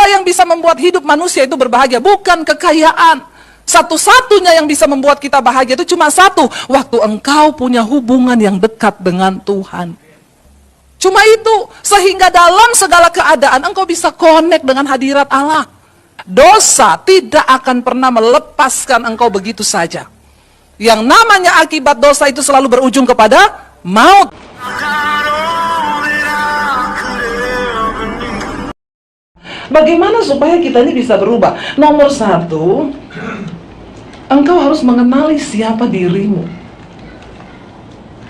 Apa yang bisa membuat hidup manusia itu berbahagia? Bukan kekayaan. Satu-satunya yang bisa membuat kita bahagia itu cuma satu. Waktu engkau punya hubungan yang dekat dengan Tuhan. Cuma itu. Sehingga dalam segala keadaan engkau bisa connect dengan hadirat Allah. Dosa tidak akan pernah melepaskan engkau begitu saja. Yang namanya akibat dosa itu selalu berujung kepada maut. Bagaimana supaya kita ini bisa berubah? Nomor satu, engkau harus mengenali siapa dirimu.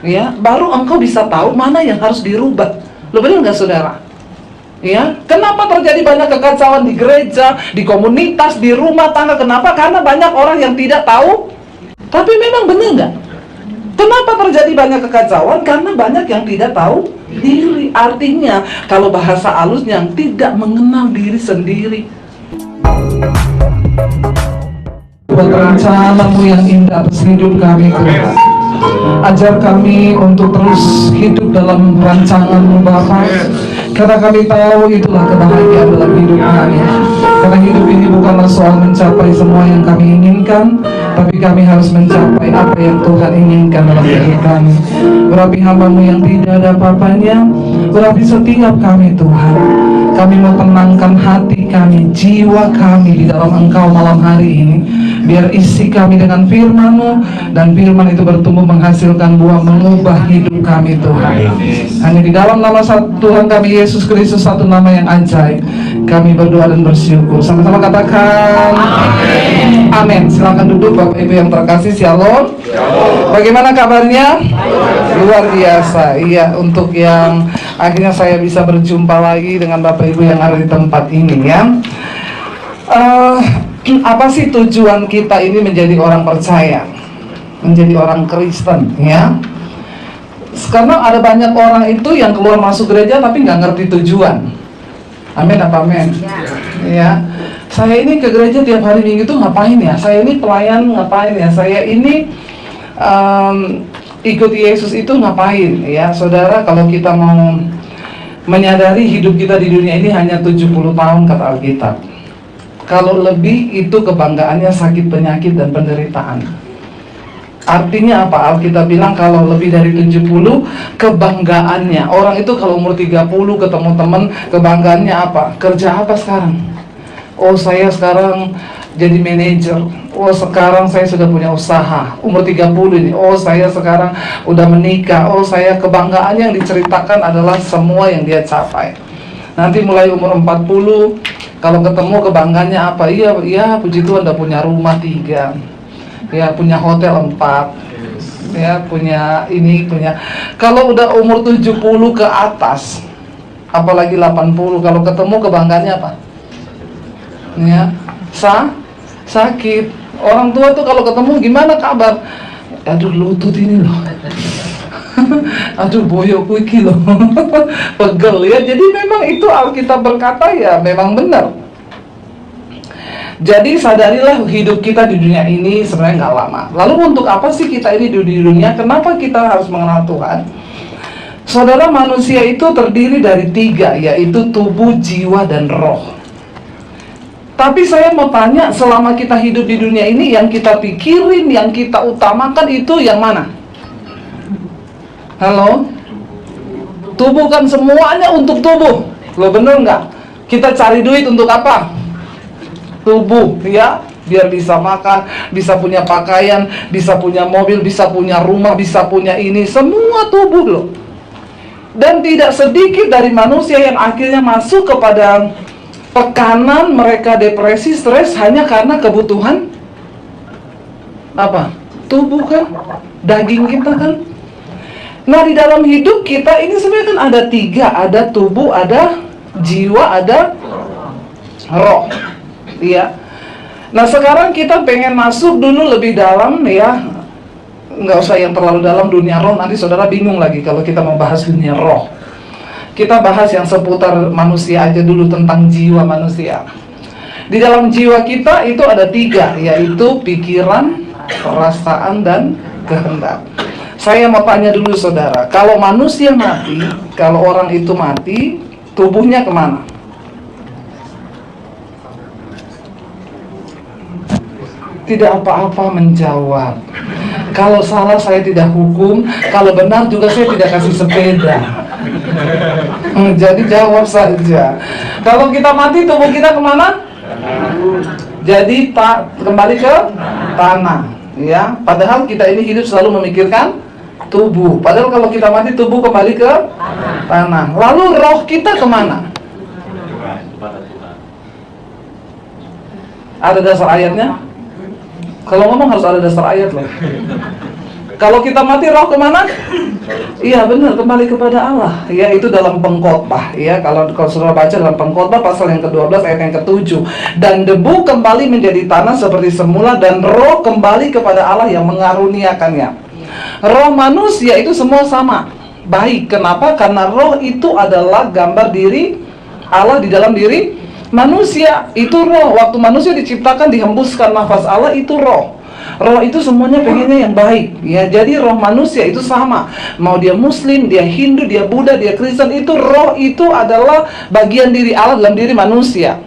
Ya, baru engkau bisa tahu mana yang harus dirubah. Lo benar nggak, saudara? Ya, kenapa terjadi banyak kekacauan di gereja, di komunitas, di rumah tangga? Kenapa? Karena banyak orang yang tidak tahu. Tapi memang benar nggak? Kenapa terjadi banyak kekacauan? Karena banyak yang tidak tahu diri. Artinya, kalau bahasa halusnya, yang tidak mengenal diri sendiri. Buat rencanamu yang indah atas hidup kami, Tuhan. Ajar kami untuk terus hidup dalam rancangan-Mu, Bapa. Karena kami tahu itulah kebahagiaan dalam hidup kami. Karena hidup ini bukanlah soal mencapai semua yang kami inginkan, tapi kami harus mencapai apa yang Tuhan inginkan dalam hidup kami. Urapi hamba-Mu yang tidak ada apa-apanya, urapi setiap kami, Tuhan. Kami mau tenangkan hati kami, jiwa kami di dalam Engkau malam hari ini. Biar isi kami dengan firman-Mu, dan firman itu bertumbuh menghasilkan buah, mengubah hidup kami, Tuhan. Hanya di dalam nama Tuhan kami Yesus Kristus, satu nama yang ajaib, kami berdoa dan bersyukur. Sama-sama katakan amin. Amin. Silakan duduk Bapak Ibu yang terkasih. Shalom. Bagaimana kabarnya? Luar biasa. Iya, untuk yang akhirnya saya bisa berjumpa lagi dengan Bapak Ibu yang ada di tempat ini, ya. Apa sih tujuan kita ini menjadi orang percaya, menjadi orang Kristen, ya? Karena ada banyak orang itu yang keluar masuk gereja tapi nggak ngerti tujuan. Amin apa amin? Ya. Saya ini ke gereja tiap hari Minggu itu ngapain ya? Saya ini pelayan ngapain ya? Saya ini ikut Yesus itu ngapain ya? Saudara, kalau kita mau menyadari hidup kita di dunia ini hanya 70 tahun kata Alkitab. Kalau lebih itu kebanggaannya sakit, penyakit, dan penderitaan. Artinya apa? Alkitab bilang kalau lebih dari 70, kebanggaannya. Orang itu kalau umur 30 ketemu teman, kebanggaannya apa? Kerja apa sekarang? Oh, saya sekarang jadi manajer. Oh, sekarang saya sudah punya usaha. Umur 30 ini. Oh, saya sekarang udah menikah. Oh, saya, kebanggaannya yang diceritakan adalah semua yang dia capai. Nanti mulai umur 40, kalau ketemu kebanggaannya apa? Iya, puji Tuhan udah punya rumah 3. Ya, punya hotel 4. Ya, punya ini, punya. Kalau udah umur 70 ke atas, apalagi 80, kalau ketemu kebanggaannya apa? Ya, sakit. Orang tua tuh kalau ketemu gimana kabar? Aduh, lutut ini loh. Aduh, boyokku iki loh. Pegel ya. Jadi memang itu Alkitab berkata ya memang benar. Jadi sadarilah hidup kita di dunia ini sebenarnya nggak lama. Lalu untuk apa sih kita ini di dunia? Kenapa kita harus mengenal Tuhan? Saudara, manusia itu terdiri dari 3, yaitu tubuh, jiwa, dan roh. Tapi saya mau tanya, selama kita hidup di dunia ini, yang kita pikirin, yang kita utamakan itu yang mana? Halo? Tubuh kan semuanya untuk tubuh. Lo bener nggak? Kita cari duit untuk apa? Tubuh, ya, biar bisa makan, bisa punya pakaian, bisa punya mobil, bisa punya rumah, bisa punya ini, semua tubuh loh. Dan tidak sedikit dari manusia yang akhirnya masuk kepada tekanan, mereka depresi, stres hanya karena kebutuhan apa? Tubuh kan, daging kita kan. Nah, di dalam hidup kita ini sebenarnya kan ada 3, ada tubuh, ada jiwa, ada roh. Iya. Nah, sekarang kita pengen masuk dulu lebih dalam, ya. Nggak usah yang terlalu dalam dunia roh, nanti saudara bingung lagi kalau kita mau bahas dunia roh. Kita bahas yang seputar manusia aja dulu, tentang jiwa manusia. Di dalam jiwa kita itu ada 3, yaitu pikiran, perasaan, dan kehendak. Saya mau tanya dulu saudara, kalau manusia mati, kalau orang itu mati, tubuhnya kemana? tidak apa-apa menjawab. Kalau salah saya tidak hukum, kalau benar juga saya tidak kasih sepeda. Jadi jawab saja. Kalau kita mati, tubuh kita kemana? Jadi kembali ke tanah, ya. Padahal kita ini hidup selalu memikirkan tubuh. Padahal kalau kita mati, tubuh kembali ke tanah. Lalu roh kita kemana? Ada dasar ayatnya? Kalau ngomong harus ada dasar ayat loh. Kalau kita mati, roh kemana? Iya benar, kembali kepada Allah. Ya, itu dalam Pengkhotbah. Ya, kalau saudara baca dalam Pengkhotbah pasal yang ke-12 ayat yang ke-7. Dan debu kembali menjadi tanah seperti semula, dan roh kembali kepada Allah yang mengaruniakannya. Roh manusia itu semua sama, baik. Kenapa? Karena roh itu adalah gambar diri Allah di dalam diri manusia. Itu roh. Waktu manusia diciptakan, dihembuskan nafas Allah, itu roh. Roh itu semuanya pengennya yang baik, ya. Jadi roh manusia itu sama. Mau dia Muslim, dia Hindu, dia Buddha, dia Kristen, itu roh itu adalah bagian diri Allah dalam diri manusia.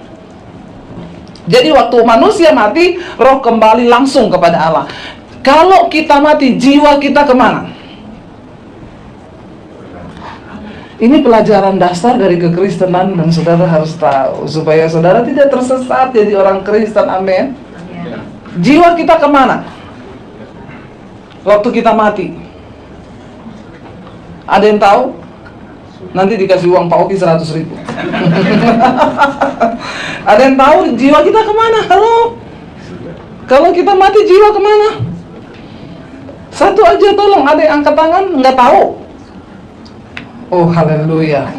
Jadi waktu manusia mati, roh kembali langsung kepada Allah. Kalau kita mati, jiwa kita kemana? Ini pelajaran dasar dari kekristenan, dan saudara harus tahu supaya saudara tidak tersesat jadi orang Kristen. Amin. Jiwa kita kemana waktu kita mati? Ada yang tahu? Nanti dikasih uang Pak Oki 100.000. Ada yang tahu jiwa kita kemana? Halo? Kalau kita mati, jiwa kemana? Satu aja tolong, ada yang angkat tangan, nggak tahu. Oh haleluya,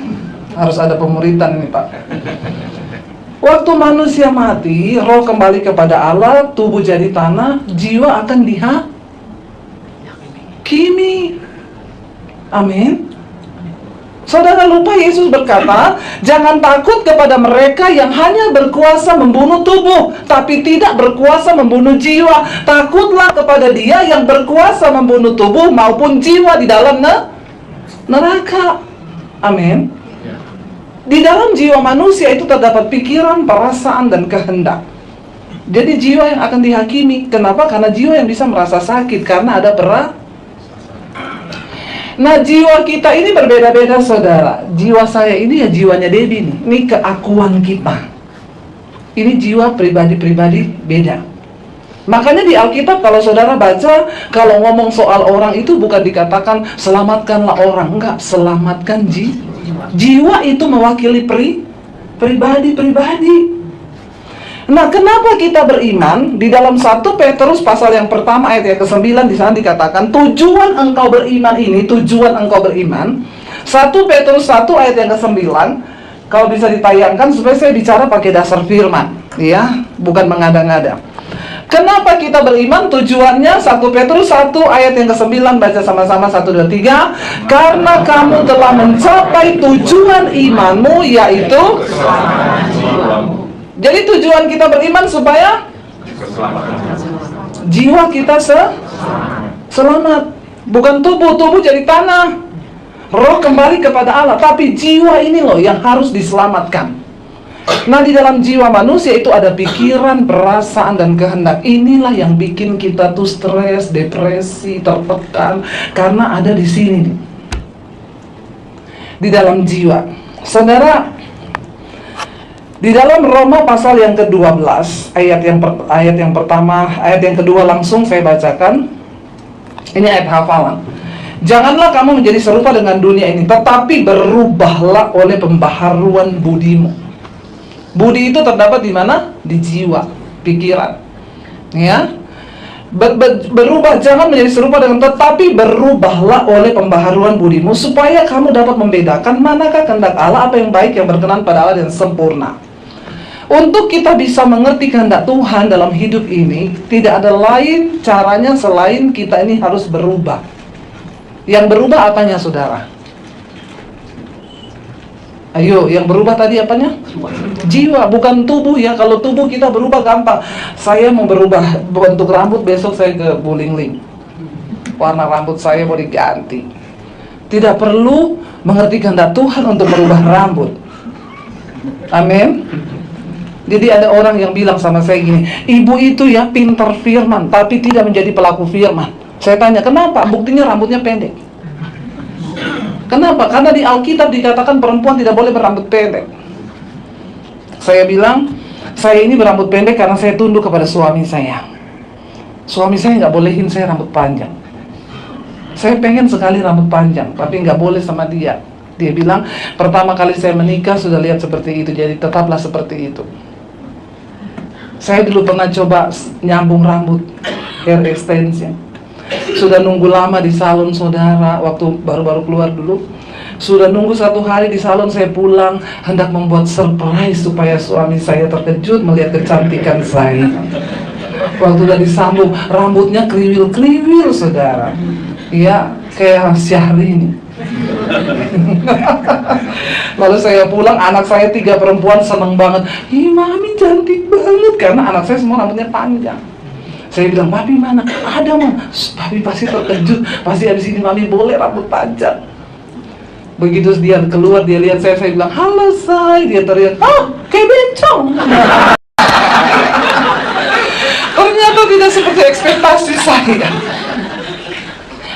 harus ada pemuritan nih Pak. Waktu manusia mati, roh kembali kepada Allah, tubuh jadi tanah, jiwa akan dihakimi. Amin. Saudara lupa Yesus berkata, jangan takut kepada mereka yang hanya berkuasa membunuh tubuh, tapi tidak berkuasa membunuh jiwa. Takutlah kepada Dia yang berkuasa membunuh tubuh maupun jiwa di dalam neraka. Amin. Di dalam jiwa manusia itu terdapat pikiran, perasaan, dan kehendak. Jadi jiwa yang akan dihakimi. Kenapa? Karena jiwa yang bisa merasa sakit, karena ada Nah, jiwa kita ini berbeda-beda, saudara. Jiwa saya ini ya jiwanya Debbie nih. Ini keakuan kita. Ini jiwa pribadi-pribadi beda. Makanya di Alkitab kalau saudara baca, kalau ngomong soal orang itu bukan dikatakan selamatkanlah orang. Enggak, selamatkan jiwa. Jiwa itu mewakili pribadi-pribadi. Nah, kenapa kita beriman? Di dalam 1 Petrus pasal yang pertama ayat yang ke-9 di sana dikatakan tujuan engkau beriman ini, tujuan engkau beriman. 1 Petrus 1 ayat yang ke-9. Kalau bisa ditayangkan supaya saya bicara pakai dasar firman, ya, bukan mengada-ngada. Kenapa kita beriman? Tujuannya 1 Petrus 1 ayat yang ke-9, baca sama-sama 1, 2, 3. Karena kamu telah mencapai tujuan imanmu, yaitu jadi tujuan kita beriman supaya jiwa kita selamat. Bukan tubuh jadi tanah, roh kembali kepada Allah, tapi jiwa ini loh yang harus diselamatkan. Nah, di dalam jiwa manusia itu ada pikiran, perasaan, dan kehendak. Inilah yang bikin kita tuh stres, depresi, tertekan, karena ada di sini, di dalam jiwa. Saudara, di dalam Roma pasal yang ke-12 ayat yang pertama, ayat yang kedua langsung saya bacakan. Ini ayat hafalan. Janganlah kamu menjadi serupa dengan dunia ini, tetapi berubahlah oleh pembaharuan budimu. Budi itu terdapat di mana? Di jiwa, pikiran. Ya. Berubah, jangan menjadi serupa dengan, tetapi berubahlah oleh pembaharuan budimu, supaya kamu dapat membedakan manakah kehendak Allah, apa yang baik, yang berkenan pada Allah, dan sempurna. Untuk kita bisa mengerti kehendak Tuhan dalam hidup ini, tidak ada lain caranya selain kita ini harus berubah. Yang berubah apanya, saudara? Ayo, yang berubah tadi apanya? Jiwa, bukan tubuh ya. Kalau tubuh kita berubah gampang. Saya mau berubah bentuk rambut, besok saya ke Bulingling. Warna rambut saya mau diganti. Tidak perlu mengerti kehendak Tuhan untuk merubah rambut. Amin. Jadi ada orang yang bilang sama saya gini, ibu itu ya pintar firman, tapi tidak menjadi pelaku firman. Saya tanya, kenapa? Buktinya rambutnya pendek. Kenapa? Karena di Alkitab dikatakan perempuan tidak boleh berambut pendek. Saya bilang, saya ini berambut pendek karena saya tunduk kepada suami saya. Suami saya nggak bolehin saya rambut panjang. Saya pengen sekali rambut panjang, tapi nggak boleh sama dia. Dia bilang, pertama kali saya menikah sudah lihat seperti itu, jadi tetaplah seperti itu. Saya dulu pernah coba nyambung rambut, hair extension. Sudah nunggu lama di salon saudara, waktu baru-baru keluar dulu. Sudah nunggu 1 hari di salon, saya pulang, hendak membuat surprise supaya suami saya terkejut melihat kecantikan saya. Waktu udah disambung, rambutnya kriwil-kriwil saudara. Iya, kayak Syahrini. Lalu saya pulang, anak saya 3 perempuan seneng banget. Ih mami cantik banget, karena anak saya semua rambutnya panjang. Saya bilang, papi mana? Ada mam. Papi pasti terkejut, pasti habis ini mami boleh rambut panjang. Begitu dia keluar, dia lihat saya bilang, halo say. Dia teriak, ah kayak bencong. Ternyata tidak seperti ekspektasi saya.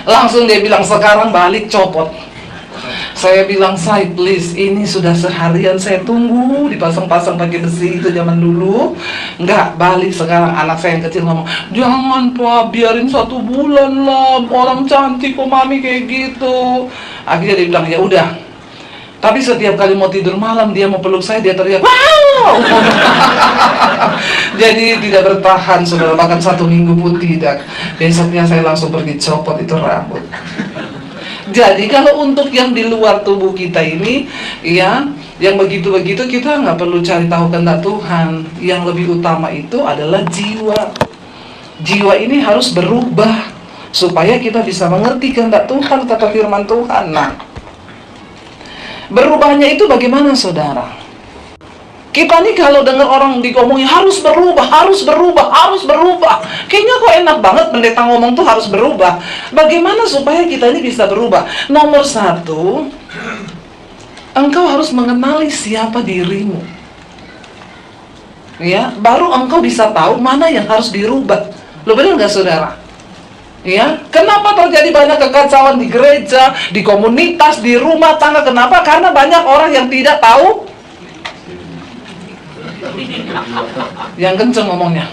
Langsung dia bilang, sekarang balik copot. Saya bilang, say please, ini sudah seharian saya tunggu dipasang-pasang pakai besi itu zaman dulu. Enggak, balik sekarang. Anak saya yang kecil ngomong, jangan pak, biarin 1 bulan lah, orang cantik kok mami kayak gitu. Akhirnya dia bilang, ya udah. Tapi setiap kali mau tidur malam, dia mau peluk saya, dia teriak, wow. Jadi tidak bertahan, saudara, bahkan 1 minggu pun tidak. Besoknya saya langsung pergi copot itu rambut. Jadi kalau untuk yang di luar tubuh kita ini, ya, yang begitu-begitu kita nggak perlu cari tahu kehendak Tuhan. Yang lebih utama itu adalah jiwa. Jiwa ini harus berubah supaya kita bisa mengerti kehendak Tuhan, kata firman Tuhan. Nah, berubahnya itu bagaimana saudara? Kita nih kalau dengar orang ngomongin harus berubah, harus berubah, harus berubah, kayaknya kok enak banget pendeta ngomong tuh harus berubah. Bagaimana supaya kita ini bisa berubah? Nomor 1, engkau harus mengenali siapa dirimu. Ya, baru engkau bisa tahu mana yang harus dirubah. Lo benar nggak saudara? Ya, kenapa terjadi banyak kekacauan di gereja, di komunitas, di rumah tangga? Kenapa? Karena banyak orang yang tidak tahu. Yang kenceng ngomongnya.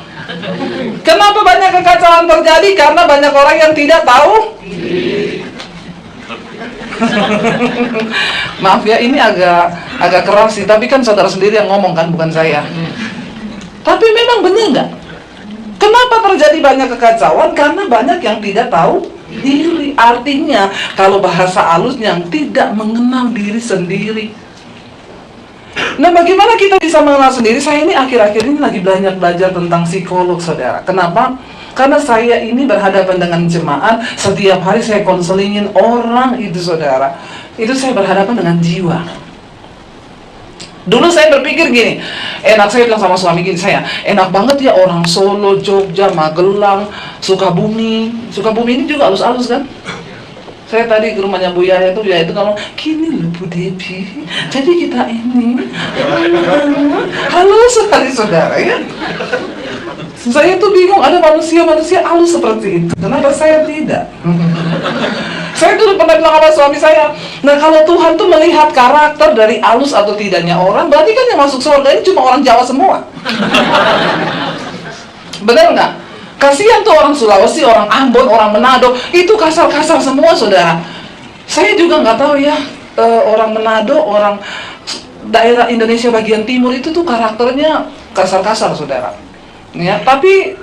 Kenapa banyak kekacauan terjadi? Karena banyak orang yang tidak tahu. Maaf ya, ini agak keras sih, tapi kan saudara sendiri yang ngomong kan, bukan saya. Tapi memang benar nggak? Kenapa terjadi banyak kekacauan? Karena banyak yang tidak tahu diri. Artinya, kalau bahasa halusnya, tidak mengenal diri sendiri. Nah, bagaimana kita bisa mengenal sendiri? Saya ini akhir-akhir ini lagi belajar tentang psikolog, saudara. Kenapa? Karena saya ini berhadapan dengan jemaat, setiap hari saya konselingin orang itu, saudara. Itu saya berhadapan dengan jiwa. Dulu saya berpikir gini, enak, saya bilang sama suami gini, saya enak banget ya orang Solo, Jogja, Magelang, Sukabumi. Sukabumi ini juga halus-halus kan? Saya tadi ke rumahnya Bu Yaya itu kalau gini loh Bu Devi, jadi kita ini halus sekali saudara ya. Saya tuh bingung, ada manusia halus seperti itu, kenapa saya tidak? Saya dulu pernah bilang sama suami saya, nah kalau Tuhan tuh melihat karakter dari halus atau tidaknya orang, berarti kan yang masuk surga ini cuma orang Jawa semua. Benar nggak? Kasihan tuh orang Sulawesi, orang Ambon, orang Manado, itu kasar-kasar semua saudara. Saya juga nggak tahu ya, orang Manado, orang daerah Indonesia bagian timur itu tuh karakternya kasar-kasar saudara. Ya, tapi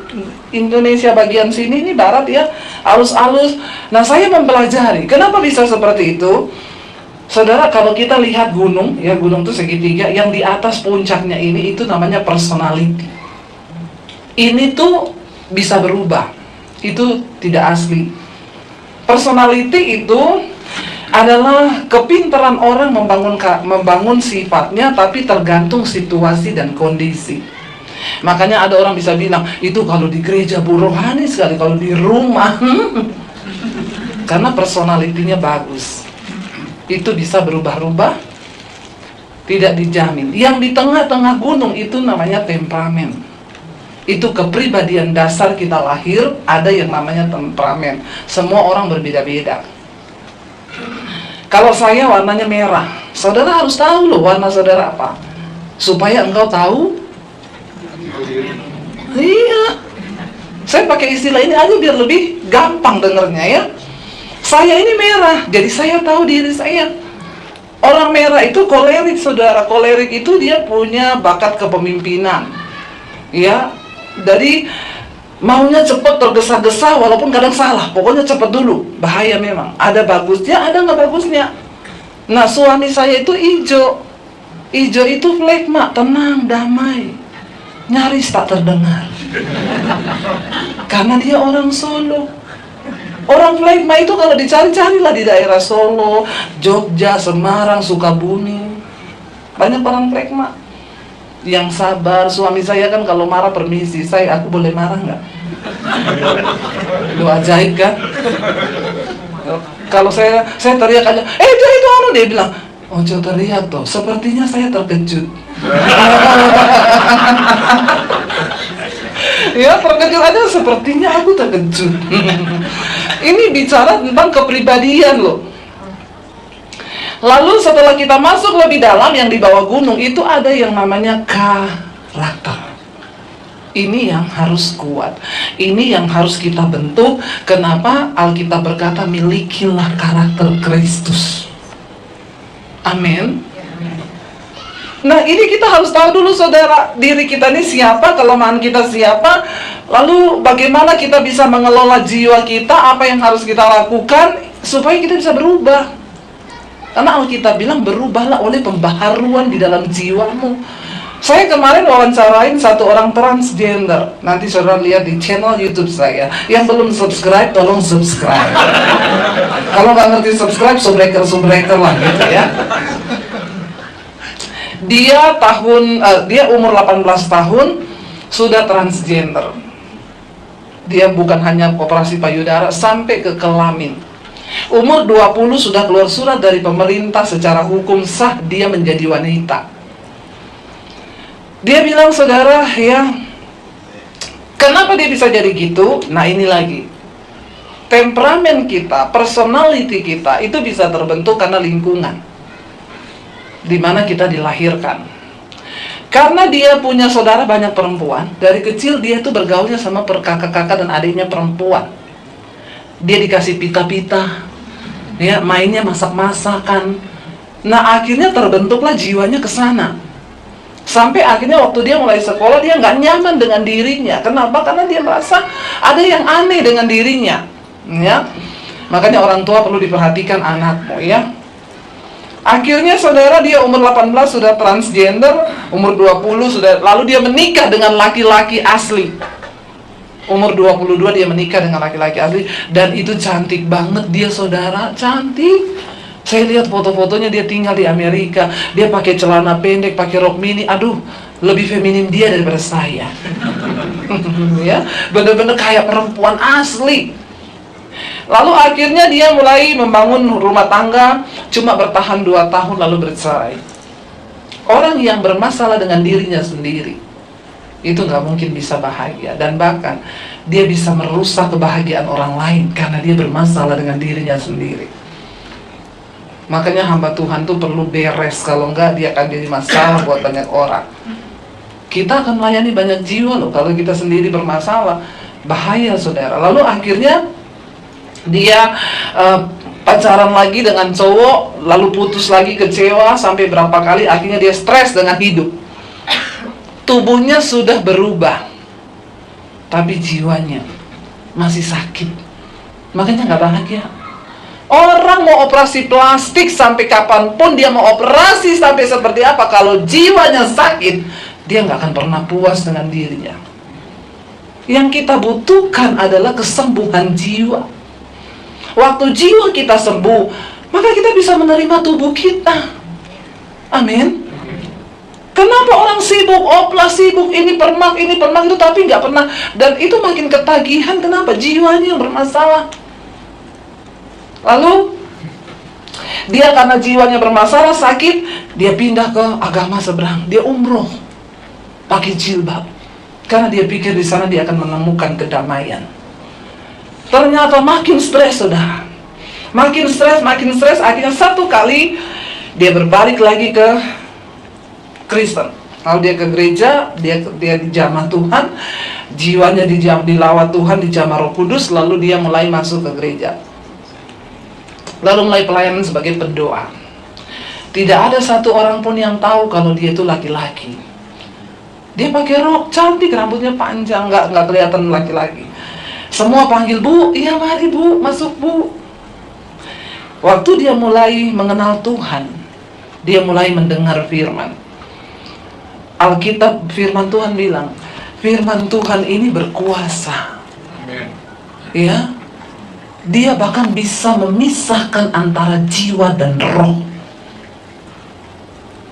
Indonesia bagian sini ini barat ya, halus-halus. Nah, saya mempelajari kenapa bisa seperti itu. Saudara, kalau kita lihat gunung, ya gunung itu segitiga, yang di atas puncaknya ini itu namanya personality. Ini tuh bisa berubah, itu tidak asli. Personality itu adalah kepintaran orang membangun sifatnya, tapi tergantung situasi dan kondisi. Makanya ada orang bisa bilang, itu kalau di gereja Bu rohani sekali, kalau di rumah karena personalitinya bagus. Itu bisa berubah-ubah Tidak dijamin. Yang di tengah-tengah gunung itu namanya temperamen. Itu kepribadian dasar kita lahir, ada yang namanya temperamen. Semua orang berbeda-beda. Kalau saya warnanya merah, saudara harus tahu loh warna saudara apa, supaya engkau tahu. Iya, saya pakai istilah ini aja biar lebih gampang dengernya ya. Saya ini merah, jadi saya tahu diri saya. Orang merah itu kolerik, saudara. Kolerik itu dia punya bakat kepemimpinan. Ya, dari maunya cepat, tergesa-gesa, walaupun kadang salah. Pokoknya cepat dulu, bahaya memang. Ada bagusnya, ada nggak bagusnya. Nah, suami saya itu hijau. Hijau itu flegma, tenang, damai, nyaris tak terdengar. Karena dia orang Solo. Orang flegma itu kalau dicari-carilah di daerah Solo, Jogja, Semarang, Sukabumi. Banyak orang flegma yang sabar. Suami saya kan kalau marah permisi, aku boleh marah nggak? Lu ajaib kan? Kalau saya teriak aja, itu anu, dia bilang, ojo teriak toh, sepertinya saya terkejut. Ya, terkejut aja, sepertinya aku terkejut. Ini bicara tentang kepribadian loh. Lalu setelah kita masuk lebih dalam, yang di bawah gunung itu ada yang namanya karakter. Ini yang harus kuat. Ini yang harus kita bentuk. Kenapa Alkitab berkata milikilah karakter Kristus. Amin. Nah, ini kita harus tahu dulu, saudara, diri kita ini siapa, kelemahan kita siapa, lalu bagaimana kita bisa mengelola jiwa kita, apa yang harus kita lakukan supaya kita bisa berubah. Karena Alkitab bilang berubahlah oleh pembaharuan di dalam jiwamu. Saya kemarin wawancarain satu orang transgender. Nanti saudara lihat di channel YouTube saya. Yang belum subscribe, tolong subscribe. Kalau nggak ngerti subscribe, subscriber lah gitu ya. Dia umur 18 tahun sudah transgender. Dia bukan hanya operasi payudara, sampai ke kelamin. Umur 20 sudah keluar surat dari pemerintah, secara hukum sah dia menjadi wanita. Dia bilang, saudara, ya, kenapa dia bisa jadi gitu? Nah, ini lagi, temperamen kita, personality kita itu bisa terbentuk karena lingkungan di mana kita dilahirkan. Karena dia punya saudara banyak perempuan, dari kecil dia itu bergaulnya sama kakak-kakak dan adiknya perempuan. Dia dikasih pita-pita, ya, mainnya masak-masakan. Nah, akhirnya terbentuklah jiwanya ke sana. Sampai akhirnya waktu dia mulai sekolah, dia nggak nyaman dengan dirinya. Kenapa? Karena dia merasa ada yang aneh dengan dirinya, ya. Makanya orang tua perlu diperhatikan anakmu, ya. Akhirnya saudara, dia umur 18 sudah transgender, umur 20 sudah, lalu dia menikah dengan laki-laki asli. Umur 22 dia menikah dengan laki-laki asli, dan itu cantik banget dia, saudara, cantik. Saya lihat foto-fotonya, dia tinggal di Amerika, dia pakai celana pendek, pakai rok mini, aduh, lebih feminim dia daripada saya. Ya, bener-bener kayak perempuan asli. Lalu akhirnya dia mulai membangun rumah tangga, cuma bertahan 2 tahun lalu bercerai. Orang yang bermasalah dengan dirinya sendiri itu nggak mungkin bisa bahagia, dan bahkan dia bisa merusak kebahagiaan orang lain karena dia bermasalah dengan dirinya sendiri. Makanya hamba Tuhan tuh perlu beres, kalau enggak dia akan jadi masalah buat banyak orang. Kita akan melayani banyak jiwa loh kalau kita sendiri bermasalah, bahaya, saudara. Lalu akhirnya dia pacaran lagi dengan cowok, lalu putus lagi, kecewa sampai berapa kali, akhirnya dia stres dengan hidup. Tubuhnya sudah berubah, tapi jiwanya masih sakit. Makanya nggak bahagia. Orang mau operasi plastik sampai kapanpun, dia mau operasi sampai seperti apa, kalau jiwanya sakit, dia nggak akan pernah puas dengan dirinya. Yang kita butuhkan adalah kesembuhan jiwa. Waktu jiwa kita sembuh, maka kita bisa menerima tubuh kita. Amin. Kenapa orang sibuk, oplas sibuk, ini permak itu, tapi nggak pernah, dan itu makin ketagihan. Kenapa? Jiwanya yang bermasalah. Lalu Dia karena jiwanya bermasalah, sakit, dia pindah ke agama seberang. Dia umroh pakai jilbab, karena dia pikir di sana dia akan menemukan kedamaian. Ternyata makin stres, saudara. Makin stres. Akhirnya satu kali dia berbalik lagi ke Kristen. Kalau dia ke gereja, dia dijamah Tuhan, jiwanya dilawat Tuhan, dijamah Roh Kudus, lalu dia mulai masuk ke gereja. Lalu mulai pelayanan sebagai pendoa. Tidak ada satu orang pun yang tahu kalau dia itu laki-laki. Dia pakai rok cantik, rambutnya panjang, nggak kelihatan laki-laki. Semua panggil, "Bu, iya mari Bu, masuk Bu." Waktu dia mulai mengenal Tuhan, dia mulai mendengar firman. Alkitab firman Tuhan bilang, firman Tuhan ini berkuasa. Ya, dia bahkan bisa memisahkan antara jiwa dan roh.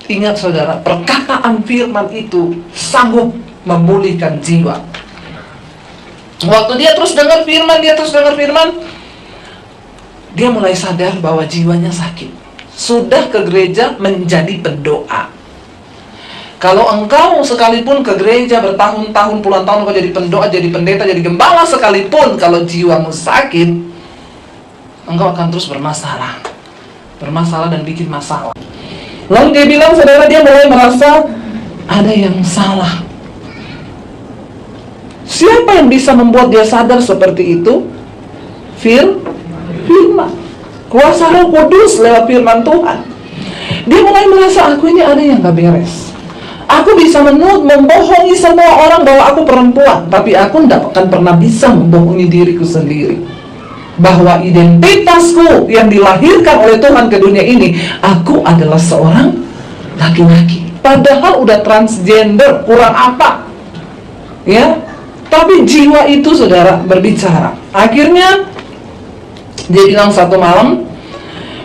Ingat saudara, perkataan firman itu sanggup memulihkan jiwa. Waktu dia terus dengar firman, dia mulai sadar bahwa jiwanya sakit. Sudah ke gereja menjadi pendoa. Kalau engkau sekalipun ke gereja bertahun-tahun, puluhan tahun engkau jadi pendoa, jadi pendeta, jadi gembala sekalipun, kalau jiwamu sakit, engkau akan terus bermasalah dan bikin masalah. Lalu dia bilang, saudara, dia mulai merasa ada yang salah. Siapa yang bisa membuat dia sadar seperti itu? Firman. Kuasa Roh Kudus lewat firman Tuhan. Dia mulai merasa, aku ini ada yang gak beres. Aku bisa membohongi semua orang bahwa aku perempuan, tapi aku tidak akan pernah bisa membohongi diriku sendiri. Bahwa identitasku yang dilahirkan oleh Tuhan ke dunia ini, aku adalah seorang laki-laki. Padahal udah transgender, kurang apa? Ya, tapi jiwa itu, saudara, berbicara. Akhirnya dia bilang satu malam,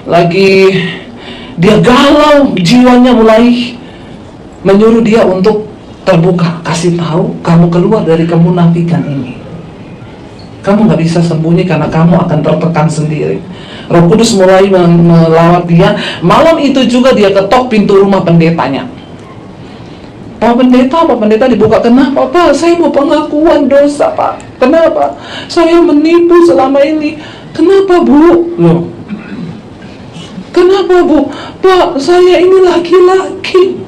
lagi dia galau, jiwanya mulai menyuruh dia untuk terbuka, kasih tahu, kamu keluar dari kemunafikan ini. Kamu gak bisa sembunyi karena kamu akan tertekan sendiri. Roh Kudus mulai melawat dia. Malam itu juga dia ketok pintu rumah pendetanya. Pak Pendeta dibuka. Kenapa Pak? Saya mau pengakuan dosa Pak. Kenapa? Saya menipu selama ini. Kenapa Bu? Loh, kenapa Bu? Pak, saya ini laki-laki.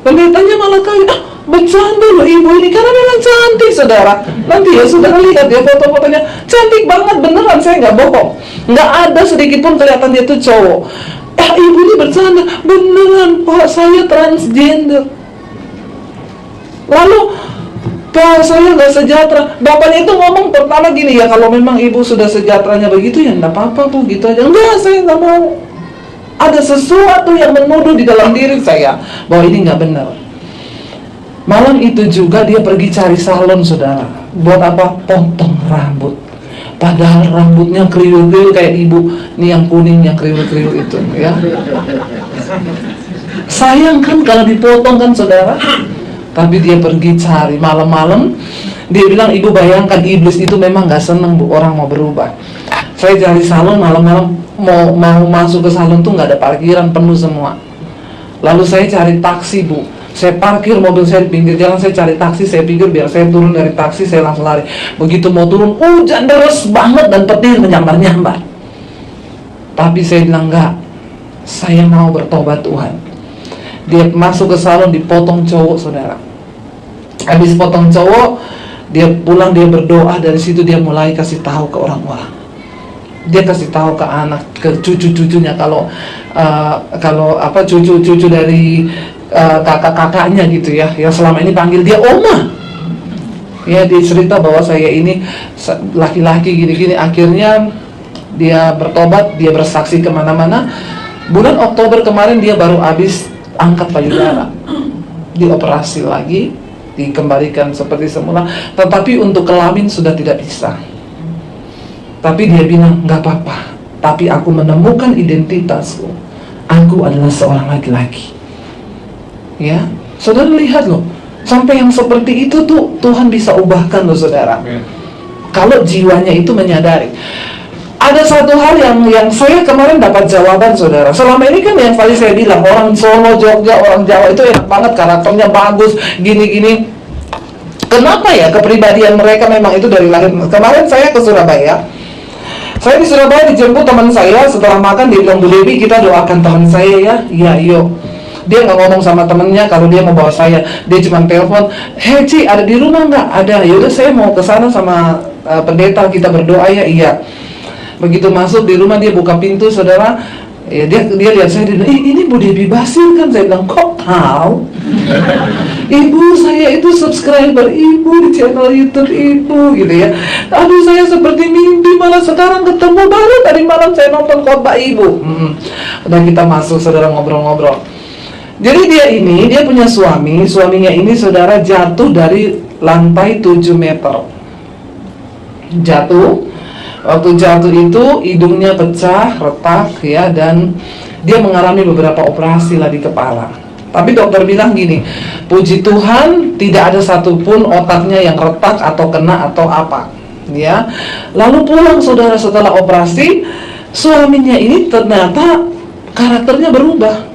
Pendetanya malah kayak, bercanda loh ibu ini, karena memang cantik saudara. Nanti ya saudara lihat ya foto-fotonya, cantik banget beneran, saya nggak bohong. Nggak ada sedikit pun kelihatan dia tuh cowok. Ibu ini bercanda, beneran Pak, saya transgender. Lalu, Pak, saya nggak sejahtera. Bapaknya itu ngomong pertama gini, ya kalau memang ibu sudah sejahteranya begitu ya nggak apa-apa Bu, gitu aja. Enggak, saya nggak mau. Ada sesuatu yang menuduh di dalam diri saya bahwa ini nggak benar. Malam itu juga dia pergi cari salon, saudara. Buat apa? Potong rambut. Padahal rambutnya kriwil-kriwil kayak ibu. Nih yang kuning, yang kriwil-kriwil itu, ya. Sayang kan kalau dipotong kan, saudara. Tapi dia pergi cari malam-malam. Dia bilang, ibu bayangkan iblis itu memang nggak seneng Bu orang mau berubah. Saya cari salon malam-malam. Mau masuk ke salon tuh nggak ada parkiran, penuh semua. Lalu saya cari taksi Bu. Saya parkir mobil saya di pinggir jalan, saya cari taksi. Saya pikir biar saya turun dari taksi, saya langsung lari. Begitu mau turun, hujan deras banget dan petir menyambar-nyambar. Tapi saya bilang enggak, saya mau bertobat Tuhan. Dia masuk ke salon, dipotong cowok, saudara. Habis potong cowok, dia pulang, dia berdoa. Dari situ dia mulai kasih tahu ke orang-orang. Dia kasih tahu ke anak, ke cucu-cucunya, kalau cucu-cucu dari kakak-kakaknya gitu ya, yang selama ini panggil dia oma. Ya, dia cerita bahwa saya ini laki-laki gini-gini. Akhirnya dia bertobat, dia bersaksi kemana-mana. Bulan Oktober kemarin dia baru habis angkat payudara, dioperasi lagi, dikembalikan seperti semula. Tetapi untuk kelamin sudah tidak bisa. Tapi dia bilang, gak apa-apa, tapi aku menemukan identitasku. Aku adalah seorang laki-laki. Ya, saudara lihat loh, sampai yang seperti itu tuh Tuhan bisa ubahkan loh saudara. Kalau jiwanya itu menyadari. Ada satu hal yang saya kemarin dapat jawaban, saudara. Selama ini kan yang tadi saya bilang, orang Solo, Jogja, orang Jawa itu enak banget, karakternya bagus, gini-gini. Kenapa ya kepribadian mereka memang itu dari lahir? Kemarin saya ke Surabaya. Saya di Surabaya dijemput teman saya, setelah makan dia bilang, Bu Dewi, kita doakan teman saya ya. Iya, yuk. Dia nggak ngomong sama temennya kalau dia mau bawa saya. Dia cuma telepon, "Hei Ci, ada di rumah nggak?" "Ada." "Yaudah, saya mau ke sana sama pendeta, kita berdoa ya." "Iya." Begitu masuk di rumah, dia buka pintu, saudara. Ya, dia lihat saya, dia bilang, "Ini Bu Dewi Basir kan?" Saya bilang, "Kok tahu?" "Ibu, saya itu subscriber Ibu di channel YouTube Ibu," gitu ya. "Aduh, saya seperti mimpi, malah sekarang ketemu, baru tadi malam saya nonton khotbah Ibu." Dan kita masuk, saudara, ngobrol-ngobrol. Jadi dia punya suaminya ini, saudara, jatuh dari lantai 7 meter. Jatuh. Waktu jatuh itu hidungnya pecah, retak ya, dan dia mengalami beberapa operasi lah di kepala. Tapi dokter bilang gini, puji Tuhan tidak ada satupun otaknya yang retak atau kena atau apa ya. Lalu pulang, saudara, setelah operasi, suaminya ini ternyata karakternya berubah.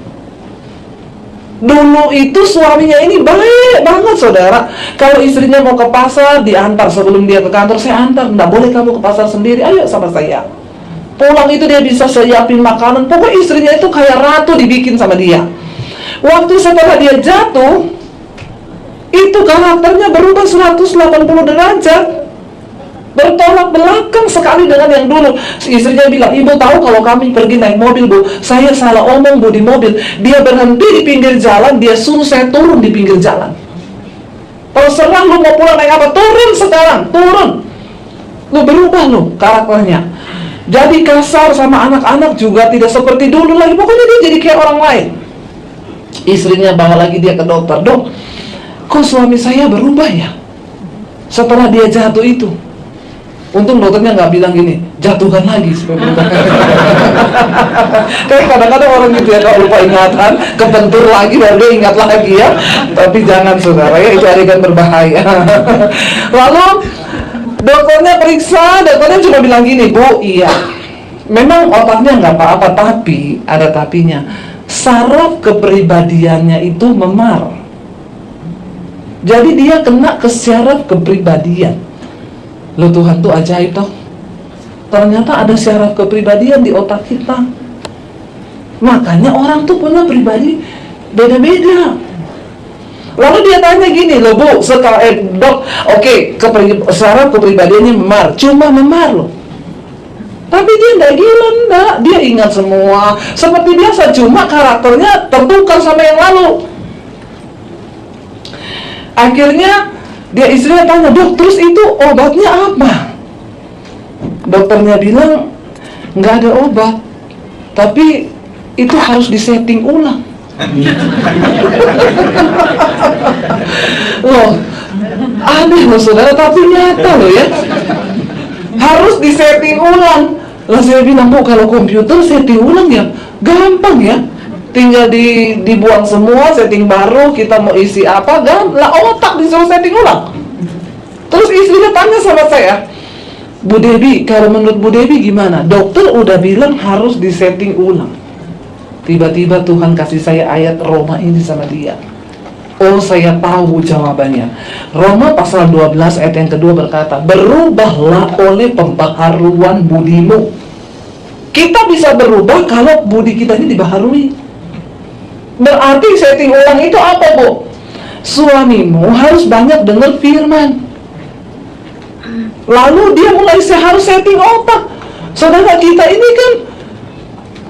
Dulu itu suaminya ini baik banget, saudara. Kalau istrinya mau ke pasar, diantar sebelum dia ke kantor. "Saya antar." "Nggak boleh kamu ke pasar sendiri, ayo sama saya." Pulang itu dia bisa siapin makanan. Pokoknya istrinya itu kayak ratu dibikin sama dia. Waktu setelah dia jatuh, itu karakternya berubah 180 derajat, bertolak belakang sekali dengan yang dulu. Istrinya bilang, "Ibu tahu kalau kami pergi naik mobil, Bu, saya salah omong, Bu, di mobil. Dia berhenti di pinggir jalan, dia suruh saya turun di pinggir jalan. Terserah lu mau pulang naik apa, turun sekarang, turun." Lu berubah lu karakternya. Jadi kasar sama anak-anak juga tidak seperti dulu lagi. Pokoknya dia jadi kayak orang lain. Istrinya bawa lagi dia ke dokter. "Dok, kok suami saya berubah ya setelah dia jatuh itu?" Untung dokternya nggak bilang gini, "Jatuhkan lagi supaya berubah." Kayak kadang-kadang orang gitu ya, kalau lupa ingatan, kebentur lagi baru dia ingat lagi ya. Tapi jangan, saudara ya, itu adegan berbahaya. Lalu dokternya periksa, dokternya cuma bilang gini, "Bu, iya, memang otaknya nggak apa-apa, tapi ada tapinya. Saraf kepribadiannya itu memar. Jadi dia kena ke saraf kepribadian." Loh, Tuhan tuh ajaib toh. Ternyata ada syaraf kepribadian di otak kita. Makanya orang tuh punya pribadi beda-beda. Lalu dia tanya gini, "Loh Bu, dok, oke, syaraf kepribadiannya memar, cuma memar loh. Tapi dia nggak gila, enggak. Dia ingat semua seperti biasa, cuma karakternya tertukar sama yang lalu." Akhirnya dia istrinya tanya, "Dok, terus itu obatnya apa?" Dokternya bilang, "Nggak ada obat, tapi itu harus disetting ulang." Loh, aneh loh, saudara, tapi nyata loh ya. Harus disetting ulang. Lah saya bilang, "Bu, kalau komputer setting ulang ya gampang ya. Tinggal dibuang semua, setting baru, kita mau isi apa, lah otak disuruh setting ulang." Terus istrinya tanya sama saya, "Bu Dewi, kalau menurut Bu Dewi gimana? Dokter udah bilang harus disetting ulang." Tiba-tiba Tuhan kasih saya ayat Roma ini sama dia. Oh, saya tahu jawabannya. Roma pasal 12 ayat yang kedua berkata, "Berubahlah oleh pembaharuan budimu." Kita bisa berubah kalau budi kita ini dibaharui. Berarti setting ulang itu apa, Bu? Suamimu harus banyak dengar firman. Lalu dia mulai harus setting otak. Saudara, kita ini kan,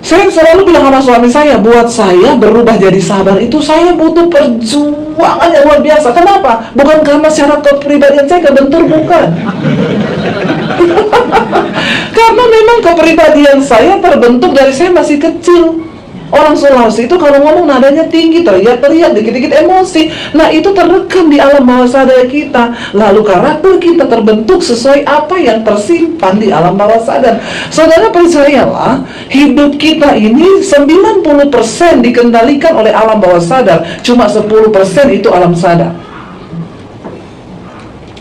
saya selalu bilang sama suami saya, buat saya berubah jadi sabar itu saya butuh perjuangan yang luar biasa. Kenapa? Bukan karena secara kepribadian saya kebentur, bukan. Karena memang kepribadian saya terbentuk dari saya masih kecil. Orang Sulawesi itu kalau ngomong nadanya tinggi, teriak-teriak, dikit-dikit emosi. Nah, itu terekam di alam bawah sadar kita. Lalu karakter kita terbentuk sesuai apa yang tersimpan di alam bawah sadar. Saudara, percayalah, hidup kita ini 90% dikendalikan oleh alam bawah sadar. Cuma 10% itu alam sadar.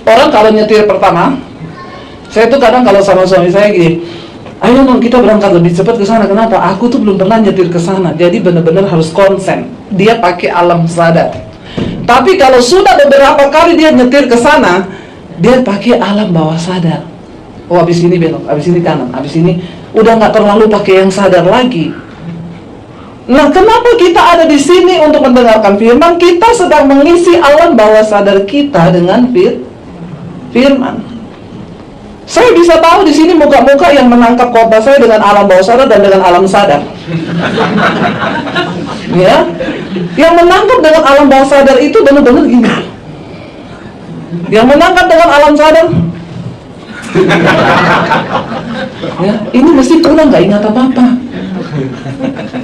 Orang kalau nyetir pertama, saya tuh kadang kalau sama suami saya gini, Ayo dong kita berangkat lebih cepat ke sana. Kenapa? Aku tuh belum pernah nyetir ke sana. Jadi benar-benar harus konsen. Dia pakai alam sadar. Tapi kalau sudah beberapa kali dia nyetir ke sana, dia pakai alam bawah sadar. Oh, habis ini belok, habis ini kanan, habis ini udah nggak terlalu pakai yang sadar lagi. Nah, kenapa kita ada di sini untuk mendengarkan firman? Kita sedang mengisi alam bawah sadar kita dengan firman. Saya bisa tahu di sini muka-muka yang menangkap khotbah saya dengan alam bawah sadar dan dengan alam sadar. Ya, yang menangkap dengan alam bawah sadar itu benar-benar gini. Yang menangkap dengan alam sadar, ya, ini mesti pulang nggak ingat apa-apa.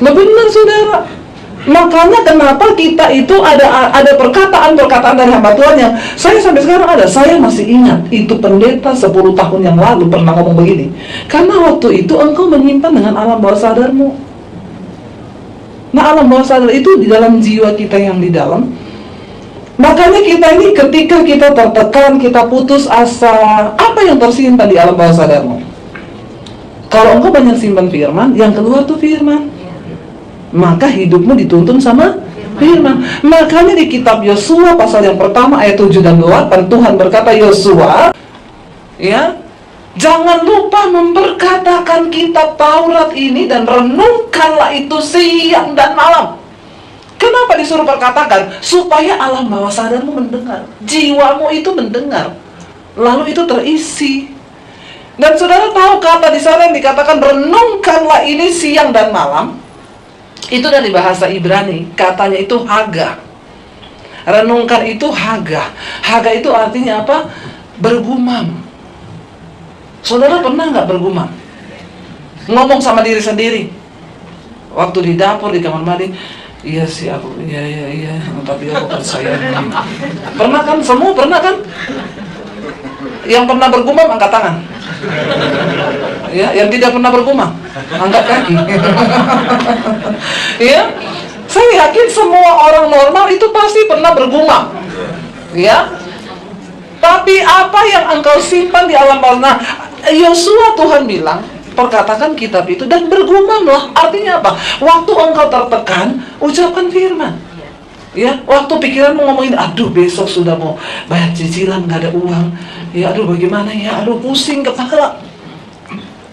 Nah, benar saudara. Makanya kenapa kita itu ada perkataan-perkataan dari hamba Tuhan yang saya sampai sekarang ada. Saya masih ingat itu pendeta 10 tahun yang lalu pernah ngomong begini. Karena waktu itu engkau menyimpan dengan alam bawah sadarmu. Nah, alam bawah sadar itu di dalam jiwa kita yang di dalam. Makanya kita ini ketika kita tertekan, kita putus asa, apa yang tersimpan di alam bawah sadarmu? Kalau engkau banyak simpan firman, yang keluar tuh firman. Maka hidupmu dituntun sama firman. Makanya di kitab Yosua pasal yang pertama ayat 7 dan 8 Tuhan berkata, Yosua, ya, jangan lupa memperkatakan kitab Taurat ini dan renungkanlah itu siang dan malam. Kenapa disuruh perkatakan? Supaya alam bawah sadarmu mendengar, jiwamu itu mendengar, lalu itu terisi. Dan saudara tahu kata di sana yang dikatakan renungkanlah ini siang dan malam, itu dari bahasa Ibrani, katanya itu haga. Renungkan itu haga. Haga itu artinya apa? Bergumam. Saudara pernah nggak bergumam? Ngomong sama diri sendiri. Waktu di dapur, di kamar mandi, iya sih aku, iya, tapi aku percaya. Pernah kan? Semua pernah kan? Yang pernah bergumam angkat tangan. Ya, yang tidak pernah bergumam angkat kaki. Ya, saya yakin semua orang normal itu pasti pernah bergumam. Ya, tapi apa yang engkau simpan di alam bawah? Nah, Yosua Tuhan bilang, perkatakan kitab itu dan bergumamlah. Artinya apa? Waktu engkau tertekan, ucapkan firman. Ya, waktu pikiranmu ngomongin, aduh besok sudah mau bayar cicilan, nggak ada uang. Ya, aduh bagaimana ya, aduh pusing kepala.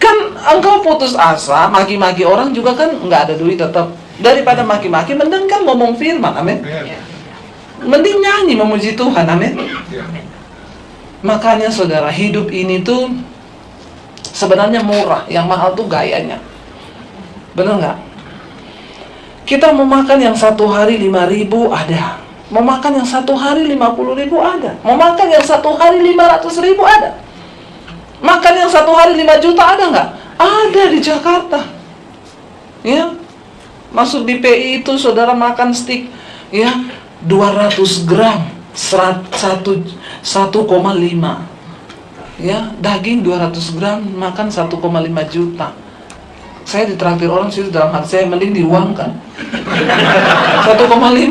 Kan engkau putus asa, maki-maki orang juga kan nggak ada duit tetap. Daripada maki-maki, mending kan ngomong firman, amin. Mending nyanyi memuji Tuhan, amin. Makanya saudara, hidup ini tuh sebenarnya murah, yang mahal tuh gayanya. Bener nggak? Kita mau makan yang 1 hari 5.000 ada, mau makan yang 1 hari 50.000 ada, mau makan yang 1 hari 500.000 ada, makan yang 1 hari 5 juta ada nggak? Ada di Jakarta. Ya, masuk di PI itu saudara makan steak, ya 200 gram 1,5, ya daging 200 gram makan 1,5 juta. Saya ditraktir orang situ, dalam hati saya mending diuangkan. 1,5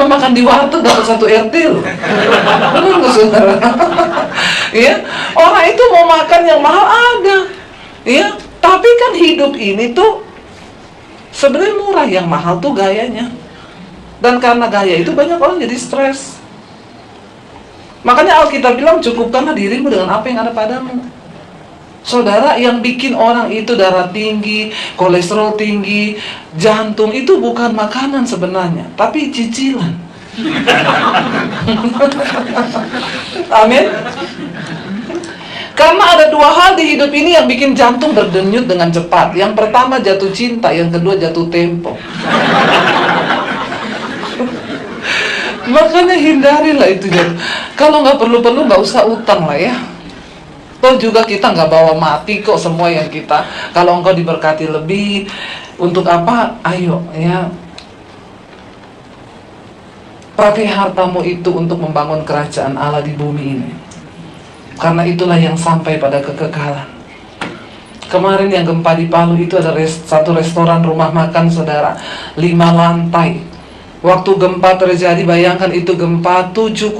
makan di warteg dapat 1 RT loh. Benar nggak saudara? Ya, orang itu mau makan yang mahal ada. Ya, tapi kan hidup ini tuh sebenarnya murah, yang mahal tuh gayanya. Dan karena gaya itu banyak orang jadi stres. Makanya Alkitab bilang, cukupkanlah dirimu dengan apa yang ada padamu. Saudara, yang bikin orang itu darah tinggi, kolesterol tinggi, jantung, itu bukan makanan sebenarnya, tapi cicilan. Amin. Karena ada 2 hal di hidup ini yang bikin jantung berdenyut dengan cepat. Yang pertama jatuh cinta, yang kedua jatuh tempo. Makanya hindarilah itu. Kalau nggak perlu-perlu nggak usah utang lah ya. Toh juga kita nggak bawa mati kok semua yang kita. Kalau engkau diberkati lebih, untuk apa? Ayo ya, pakai hartamu itu untuk membangun kerajaan Allah di bumi ini. Karena itulah yang sampai pada kekekalan. Kemarin yang gempa di Palu itu ada satu restoran rumah makan saudara, 5 lantai. Waktu gempa terjadi, bayangkan itu gempa 7,4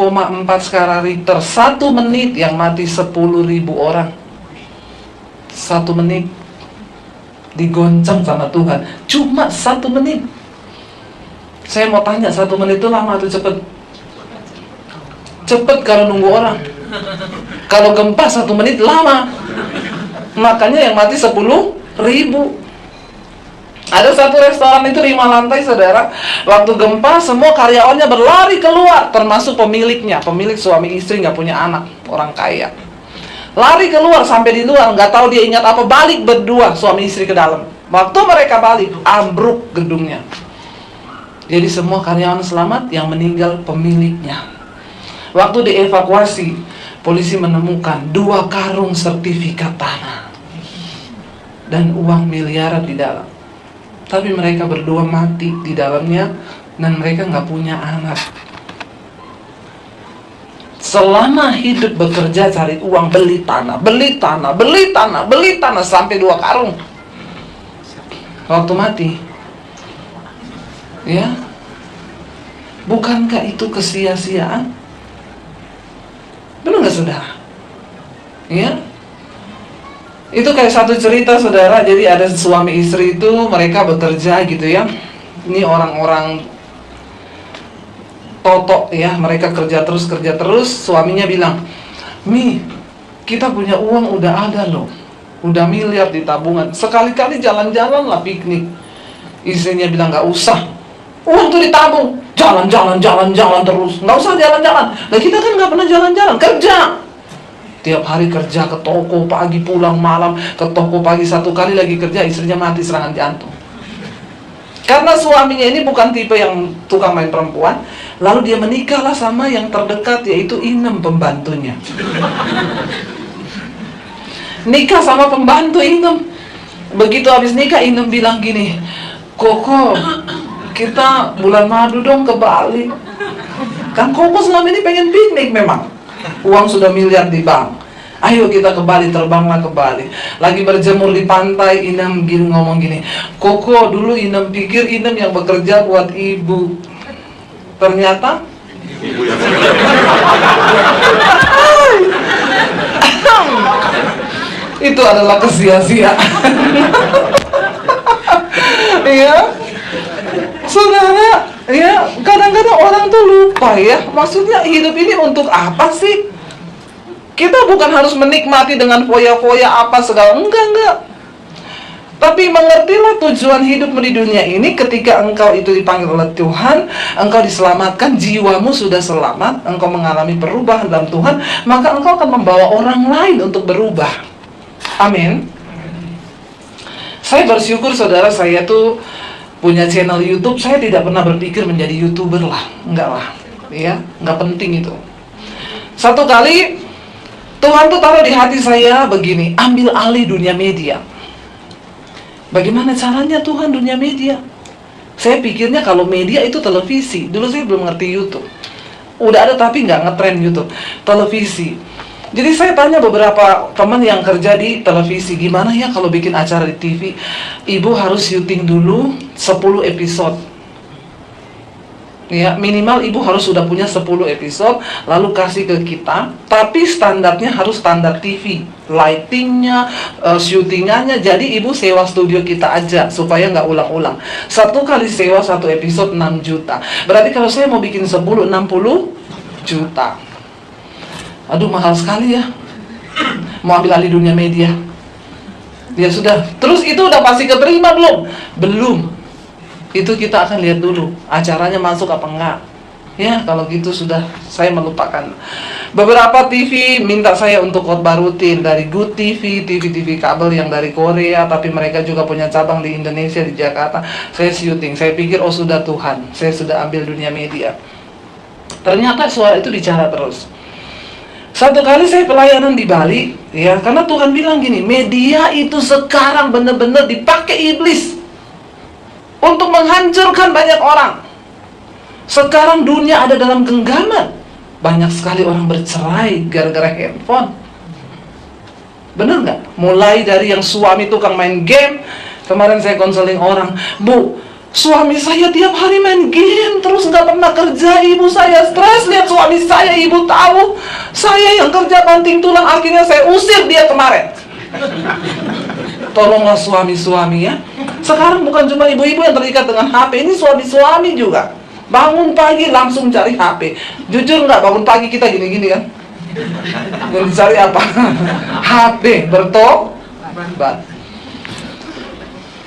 skala Richter, 1 menit yang mati 10.000 orang. 1 menit. digoncang sama Tuhan. Cuma 1 menit. Saya mau tanya, 1 menit itu lama atau cepet? Cepet kalau nunggu orang. Kalau gempa 1 menit lama. Makanya yang mati 10.000. Ada satu restoran itu 5 lantai, saudara. Waktu gempa semua karyawannya berlari keluar, termasuk pemiliknya. Pemilik suami istri nggak punya anak, orang kaya. Lari keluar sampai di luar, nggak tahu dia ingat apa, balik berdua suami istri ke dalam. Waktu mereka balik, ambruk gedungnya. Jadi semua karyawan selamat, yang meninggal pemiliknya. Waktu dievakuasi, polisi menemukan 2 karung sertifikat tanah dan uang miliaran di dalam. Tapi mereka berdua mati di dalamnya dan mereka nggak punya anak. Selama hidup bekerja cari uang, beli tanah, beli tanah, beli tanah, beli tanah sampai 2 karung. Waktu mati, ya, bukankah itu kesia-siaan? Benar nggak, saudara? Ya. Itu kayak satu cerita, saudara. Jadi ada suami istri itu, mereka bekerja gitu ya. Ini orang-orang totok ya, mereka kerja terus. Suaminya bilang, "Mi, kita punya uang udah ada loh, udah miliar di tabungan. Sekali-kali jalan-jalan lah, piknik." Istrinya bilang, "Nggak usah, uang tuh ditabung. Jalan-jalan terus, nggak usah jalan-jalan. Nah kita kan nggak pernah jalan-jalan, kerja. Tiap hari kerja, ke toko pagi, pulang malam, ke toko pagi, 1 kali lagi kerja, istrinya mati serangan jantung. Karena suaminya ini bukan tipe yang tukang main perempuan, lalu dia menikahlah sama yang terdekat, yaitu Inem, pembantunya. Nikah sama pembantu Inem. Begitu habis nikah, Inem bilang gini, "Koko, kita bulan madu dong ke Bali." Kan Koko selama ini pengen piknik memang. Uang sudah miliar di bank. "Ayo kita ke Bali," terbanglah ke Bali. Lagi berjemur di pantai, Inem ngomong gini, "Koko, dulu Inem pikir Inem yang bekerja buat ibu. Ternyata itu adalah kesia-siaan." Iya, saudara, ya kadang-kadang orang tuh lupa ya. Maksudnya hidup ini untuk apa sih? Kita bukan harus menikmati dengan foya-foya apa segala, enggak. Tapi mengertilah tujuan hidupmu di dunia ini. Ketika engkau itu dipanggil oleh Tuhan, engkau diselamatkan, jiwamu sudah selamat, engkau mengalami perubahan dalam Tuhan, maka engkau akan membawa orang lain untuk berubah. Amin. Saya bersyukur, saudara, saya tuh punya channel YouTube. Saya tidak pernah berpikir menjadi YouTuber lah, enggak lah, ya, enggak penting itu. Satu kali Tuhan tuh taruh di hati saya begini, ambil alih dunia media. Bagaimana caranya Tuhan dunia media? Saya pikirnya kalau media itu televisi. Dulu saya belum ngerti YouTube. Udah ada tapi nggak ngetren YouTube. Televisi. Jadi saya tanya beberapa teman yang kerja di televisi, gimana ya kalau bikin acara di TV? Ibu harus syuting dulu 10 episode. Ya, minimal ibu harus sudah punya 10 episode, lalu kasih ke kita. Tapi standarnya harus standar TV, lightingnya, syutingannya. Jadi ibu sewa studio kita aja supaya nggak ulang-ulang. 1 kali sewa 1 episode 6 juta. Berarti kalau saya mau bikin 10, 60 juta. Aduh, mahal sekali ya. Mau ambil alih dunia media. Ya sudah. Terus itu udah pasti keterima belum? Belum. Itu kita akan lihat dulu acaranya masuk apa enggak. Ya, kalau gitu sudah saya melupakan. Beberapa TV minta saya untuk khotbah rutin, dari Good TV, TV kabel yang dari Korea, tapi mereka juga punya cabang di Indonesia, di Jakarta. Saya syuting, saya pikir oh sudah Tuhan, saya sudah ambil dunia media. Ternyata suara itu bicara terus. Satu kali saya pelayanan di Bali, ya, karena Tuhan bilang gini, media itu sekarang benar-benar dipakai iblis untuk menghancurkan banyak orang. Sekarang dunia ada dalam genggaman. Banyak sekali orang bercerai gara-gara handphone. Bener nggak? Mulai dari yang suami tukang main game. Kemarin saya konseling orang, "Bu, suami saya tiap hari main game terus nggak pernah kerja. Ibu saya stres lihat suami saya. Ibu tahu saya yang kerja banting tulang, akhirnya saya usir dia kemarin." tolonglah suami-suami ya. Sekarang bukan cuma ibu-ibu yang terikat dengan HP, ini suami-suami juga. Bangun pagi langsung cari HP. Jujur nggak, bangun pagi kita gini-gini kan? Yang dicari apa? HP, bertobat.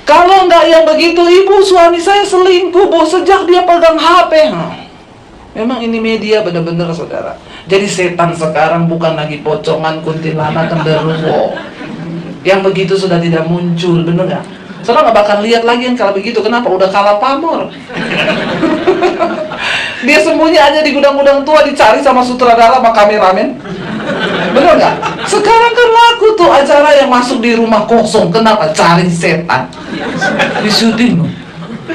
Kalau nggak yang begitu, ibu suami saya selingkuh, Bu, sejak dia pegang HP. Memang ini media benar-benar saudara. Jadi setan sekarang bukan lagi pocongan, kuntilanak, genderuwo. Yang begitu sudah tidak muncul, benar nggak? Saudara nggak bakal lihat lagi yang kalau begitu. Kenapa? Udah kalah pamor. Dia sembunyi aja di gudang-gudang tua, dicari sama sutradara sama kameramen. Benar nggak? Sekarang kan laku tuh acara yang masuk di rumah kosong. Kenapa? Cari setan. Di syuting loh.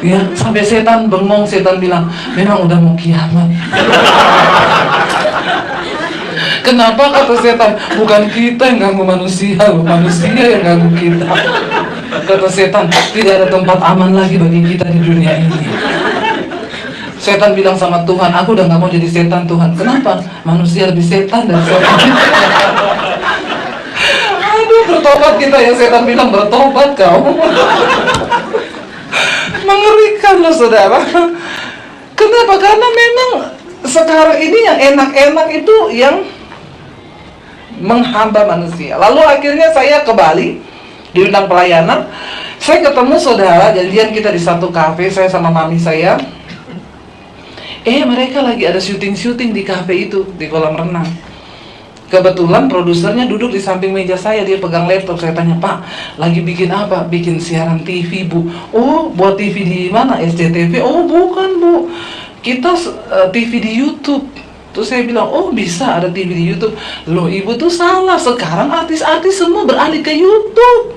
Ya, sampai setan bengong, setan bilang, memang udah mau kiamat. Kenapa kata setan? Bukan kita yang ganggu manusia, manusia yang ganggu kita. Kata setan, tidak ada tempat aman lagi bagi kita di dunia ini. Setan bilang sama Tuhan, aku udah gak mau jadi setan Tuhan. Kenapa? Manusia lebih setan dari setan. Aduh, bertobat kita ya, setan bilang bertobat kau. Mengerikan loh saudara. Kenapa? Karena memang sekarang ini yang enak-enak itu yang menghamba manusia. Lalu akhirnya saya ke Bali, diundang pelayanan. Saya ketemu saudara, janjian kita di satu kafe, saya sama mami saya. Mereka lagi ada syuting-syuting di kafe itu, di kolam renang. Kebetulan produsernya duduk di samping meja saya, dia pegang laptop. Saya tanya, Pak, lagi bikin apa? Bikin siaran TV, Bu. Oh, buat TV di mana? SCTV? Oh, bukan, Bu. Kita TV di YouTube. Terus saya bilang, oh bisa ada TV di YouTube. Loh, ibu tuh salah. Sekarang artis-artis semua beralih ke YouTube.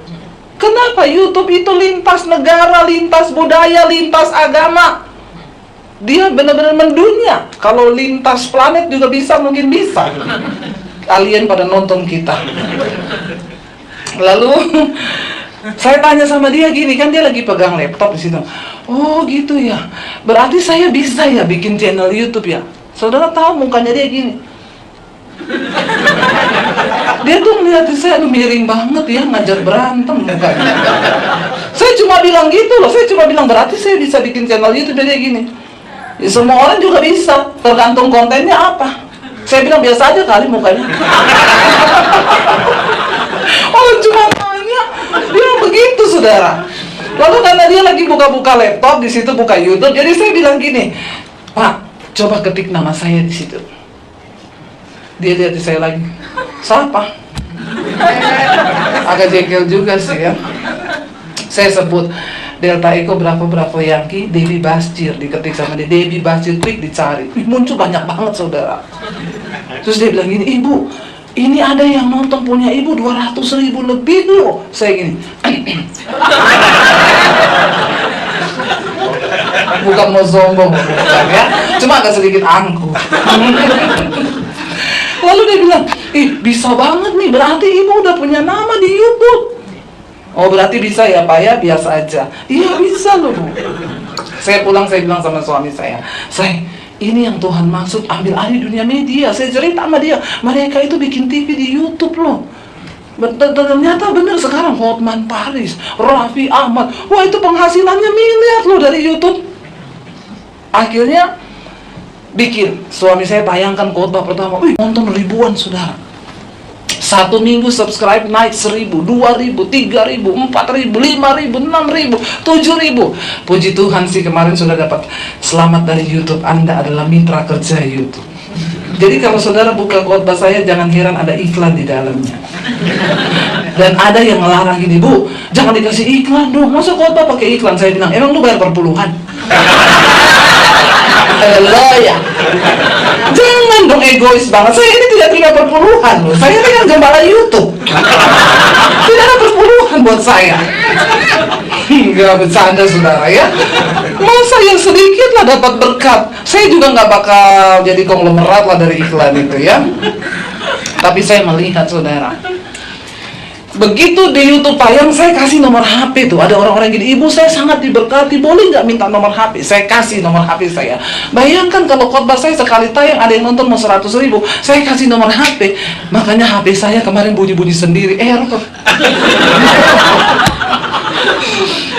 Kenapa? YouTube itu lintas negara, lintas budaya, lintas agama. Dia benar-benar mendunia. Kalau lintas planet juga bisa, mungkin bisa. Alien pada nonton kita. Lalu saya tanya sama dia gini, kan dia lagi pegang laptop di situ. Oh gitu ya. Berarti saya bisa ya bikin channel YouTube ya. Saudara tahu mukanya dia gini. Dia tuh ngeliatin saya, miring banget ya, ngajak berantem mukanya. Saya cuma bilang gitu loh. Saya cuma bilang berarti saya bisa bikin channel YouTube. Dia gini. Ya, semua orang juga bisa, tergantung kontennya apa. Saya bilang biasa aja kali mukanya. Oh cuma tanya, dia begitu saudara. Lalu karena dia lagi buka-buka laptop, di situ buka YouTube, jadi saya bilang gini, Pak, coba ketik nama saya di situ. Dia lihat di saya lagi, siapa? Agak jengkel juga sih ya. Saya sebut Delta Eko berapa Yankee, Debbie Basjir, diketik sama dia, Debbie Basjir, klik dicari, muncul banyak banget saudara. Terus dia bilang gini, Ibu, ini ada yang nonton punya Ibu 200.000 lebih loh. Saya gini, bukan mau sombong, bukan ya, cuma agak sedikit angkuh. Lalu dia bilang, bisa banget nih, berarti Ibu udah punya nama di YouTube. Oh berarti bisa ya Pak ya, biasa aja. Iya bisa loh Bu. Saya pulang, saya bilang sama suami saya, ini yang Tuhan maksud, ambil alih dunia media. Saya cerita sama dia, mereka itu bikin TV di YouTube loh. Ternyata benar sekarang Hotman Paris, Raffi Ahmad, wah itu penghasilannya miliar loh dari YouTube. Akhirnya bikin, suami saya bayangkan khotbah pertama, nonton ribuan saudara. Satu minggu subscribe naik 1.000, 2.000, 3.000, 4.000, 5.000, 6.000, 7.000. Puji Tuhan sih kemarin sudah dapat selamat dari YouTube. Anda adalah mitra kerja YouTube. Jadi kalau saudara buka khotbah saya, jangan heran ada iklan di dalamnya. Dan ada yang ngelarang gini, Bu, jangan dikasih iklan dong. Masa khotbah pakai iklan? Saya bilang, emang lu bayar per puluhan? Ya. Jangan dong egois banget. Saya ini tidak terima perpuluhan loh. Saya ini kan gembala YouTube. Tidak ada perpuluhan buat saya. Enggak bercanda saudara ya. Masa yang sedikit lah dapat berkat. Saya juga nggak bakal jadi konglomerat lah dari iklan itu ya. Tapi saya melihat saudara, Begitu di YouTube tayang, saya kasih nomor HP tuh. Ada orang-orang gini, ibu saya sangat diberkati, boleh nggak minta nomor HP? Saya kasih nomor HP saya. Bayangkan kalau khotbah saya sekali tayang ada yang nonton mau 100.000, saya kasih nomor HP. Makanya HP saya kemarin bunyi-bunyi sendiri, error.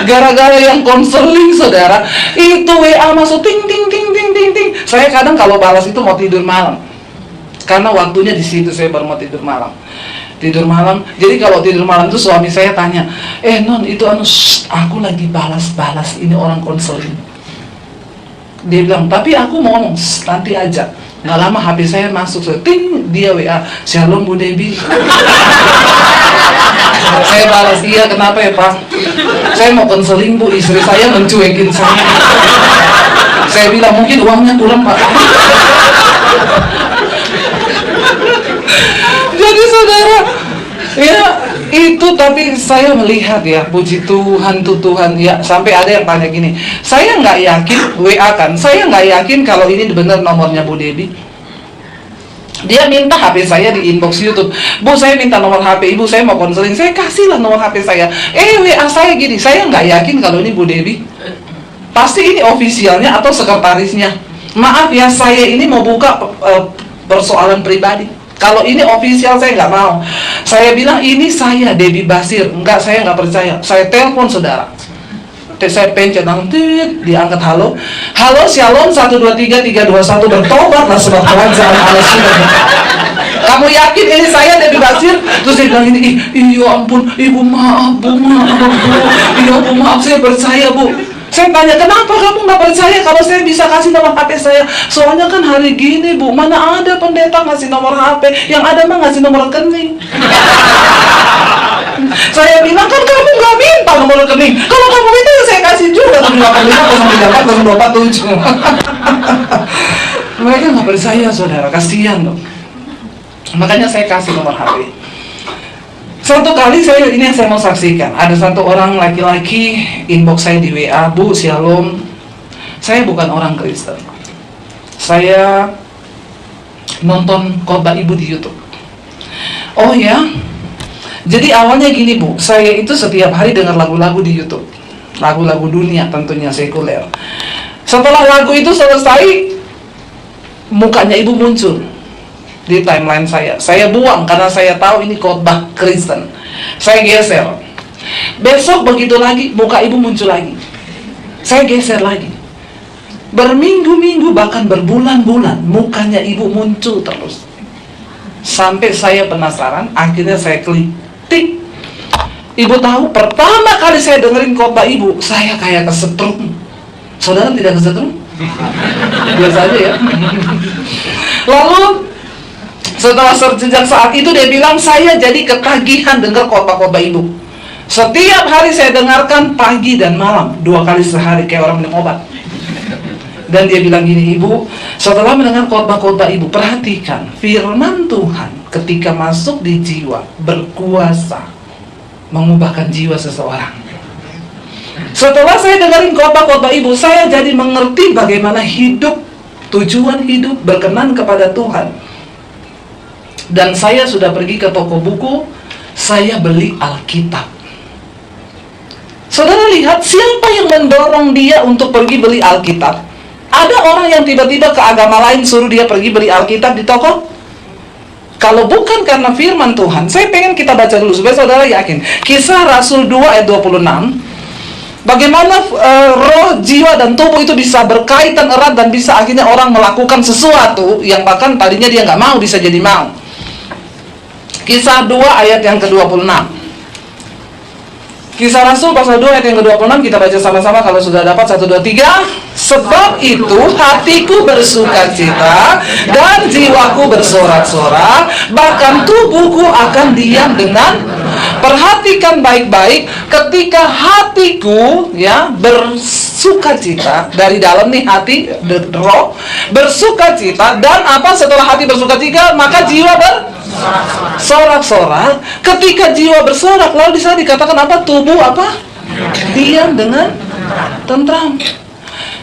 Gara-gara yang konseling, saudara, itu WA masuk ting ting ting ting ting ting. Saya kadang kalau balas itu mau tidur malam, karena waktunya di situ saya baru mau tidur malam. Jadi kalau tidur malam itu suami saya tanya, non itu aku lagi balas ini orang konseling. Dia bilang, tapi aku mau ngomong, nanti aja. Nggak lama HP saya masuk, ting, dia WA, Shalom Bu Debbie. Saya balas, iya kenapa ya Pak? Saya mau konseling Bu, istri saya mencuekin saya. Saya bilang, mungkin uangnya kurang Pak. Jadi saudara, ya itu, tapi saya melihat ya, puji Tuhan tuh Tuhan ya, sampai ada yang tanya gini, saya nggak yakin WA kan, saya nggak yakin kalau ini benar nomornya Bu Debbie. Dia minta HP saya di inbox YouTube, Bu saya minta nomor HP ibu, saya mau konseling, saya kasihlah nomor HP saya. WA saya gini, saya nggak yakin kalau ini Bu Debbie. Pasti ini ofisialnya atau sekretarisnya. Maaf ya, saya ini mau buka persoalan pribadi. Kalau ini official saya nggak mau. Saya bilang ini saya Debbie Basir. Enggak, saya nggak percaya. Saya telepon saudara. Saya pencet, diangkat, halo, Shalom 123 321, bertobatlah sebab Tuhan jangan Allah sudah. Kamu yakin ini saya Debbie Basir? Terus dia bilang ini, iya ampun, ibu maaf bu, iya bu maaf, saya percaya bu. Saya tanya, kenapa kamu nggak percaya kalau saya bisa kasih nomor HP saya? Soalnya kan hari gini bu, mana ada pendeta ngasih nomor HP, yang ada mah ngasih nomor rekening. Saya bilang, kan kamu nggak minta nomor rekening. Kalau kamu minta ya saya kasih juga, 085 Mereka nggak percaya saudara, kasihan dong. Makanya saya kasih nomor HP. Satu kali ini yang saya mau saksikan, ada satu orang laki-laki inbox saya di WA, Bu Shalom, saya bukan orang Kristen, saya nonton khotbah ibu di YouTube. Oh ya, jadi awalnya gini Bu, saya itu setiap hari dengar lagu-lagu di YouTube, lagu-lagu dunia tentunya sekuler. Setelah lagu itu selesai, mukanya ibu muncul di timeline saya buang karena saya tahu ini khotbah Kristen. Saya geser. Besok begitu lagi, muka ibu muncul lagi. Saya geser lagi. Berminggu-minggu bahkan berbulan-bulan mukanya ibu muncul terus. Sampai saya penasaran, akhirnya saya klik, tik. Ibu tahu, pertama kali saya dengerin khotbah ibu, saya kayak kesetrum. Saudara tidak kesetrum? Biasa aja ya. Lalu setelah sejak saat itu dia bilang, saya jadi ketagihan dengar khotbah-khotbah ibu. Setiap hari saya dengarkan pagi dan malam, 2 kali sehari kayak orang minum obat. Dan dia bilang gini, ibu, setelah mendengar khotbah-khotbah ibu, perhatikan firman Tuhan ketika masuk di jiwa berkuasa mengubahkan jiwa seseorang. Setelah saya dengerin khotbah-khotbah ibu, saya jadi mengerti bagaimana hidup, tujuan hidup berkenan kepada Tuhan. Dan saya sudah pergi ke toko buku, saya beli Alkitab. Saudara lihat, siapa yang mendorong dia untuk pergi beli Alkitab? Ada orang yang tiba-tiba ke agama lain suruh dia pergi beli Alkitab di toko? Kalau bukan karena firman Tuhan, saya pengen kita baca dulu supaya saudara yakin. Kisah Rasul 2 ayat 26. Bagaimana roh, jiwa, dan tubuh itu bisa berkaitan erat dan bisa akhirnya orang melakukan sesuatu yang bahkan tadinya dia nggak mau bisa jadi mau. Kisah 2 ayat yang ke-26. Kisah Rasul pasal 2 ayat yang ke-26, kita baca sama-sama kalau sudah dapat. 1, 2, 3. Sebab itu hatiku bersukacita dan jiwaku bersorak-sorak, bahkan tubuhku akan diam dengan. Perhatikan baik-baik, ketika hatiku ya bersukacita, dari dalam nih hati, roh bersukacita, dan apa setelah hati bersukacita maka jiwa bersorak-sorak. Ketika jiwa bersorak, lalu bisa dikatakan apa? Tubuh apa? Diam dengan tentram.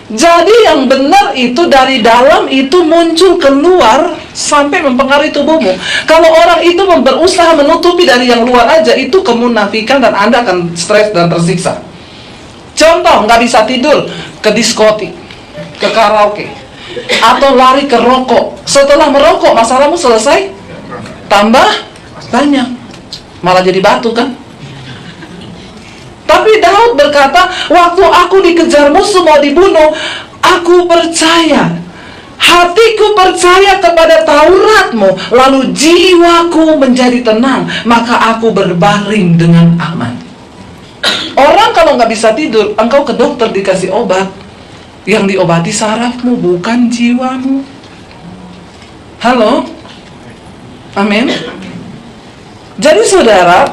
Jadi yang benar itu dari dalam itu muncul keluar sampai mempengaruhi tubuhmu. Kalau orang itu berusaha menutupi dari yang luar aja, itu kemunafikan dan Anda akan stres dan tersiksa. Contoh, nggak bisa tidur, ke diskotik, ke karaoke, atau lari ke rokok. Setelah merokok, masalahmu selesai, tambah banyak, malah jadi batu kan. Tapi Daud berkata, waktu aku dikejar musuh mau dibunuh, aku percaya, hatiku percaya kepada Tauratmu, lalu jiwaku menjadi tenang, maka aku berbaring dengan aman. Orang kalau nggak bisa tidur, engkau ke dokter dikasih obat, yang diobati sarafmu bukan jiwamu. Halo? Amin. Jadi saudara,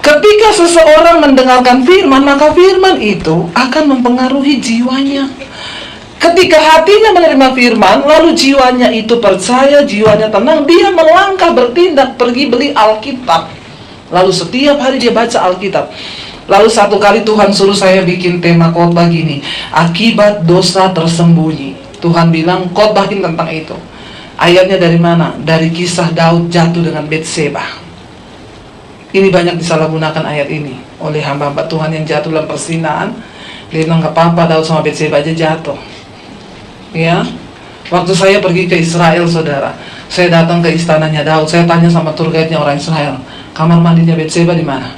ketika seseorang mendengarkan firman, maka firman itu akan mempengaruhi jiwanya. Ketika hatinya menerima firman, lalu jiwanya itu percaya, jiwanya tenang, dia melangkah bertindak, pergi beli Alkitab. Lalu setiap hari dia baca Alkitab. Lalu satu kali Tuhan suruh saya bikin tema khotbah gini, akibat dosa tersembunyi. Tuhan bilang khotbahin tentang itu. Ayatnya dari mana? Dari kisah Daud jatuh dengan Betseba. Ini banyak disalahgunakan ayat ini oleh hamba-hamba Tuhan yang jatuh dalam perzinaan. Dia bilang, gak apa-apa, Daud sama Betseba aja jatuh. Ya, waktu saya pergi ke Israel, saudara, saya datang ke istananya Daud. Saya tanya sama tour guide-nya orang Israel, kamar mandinya Betseba di mana?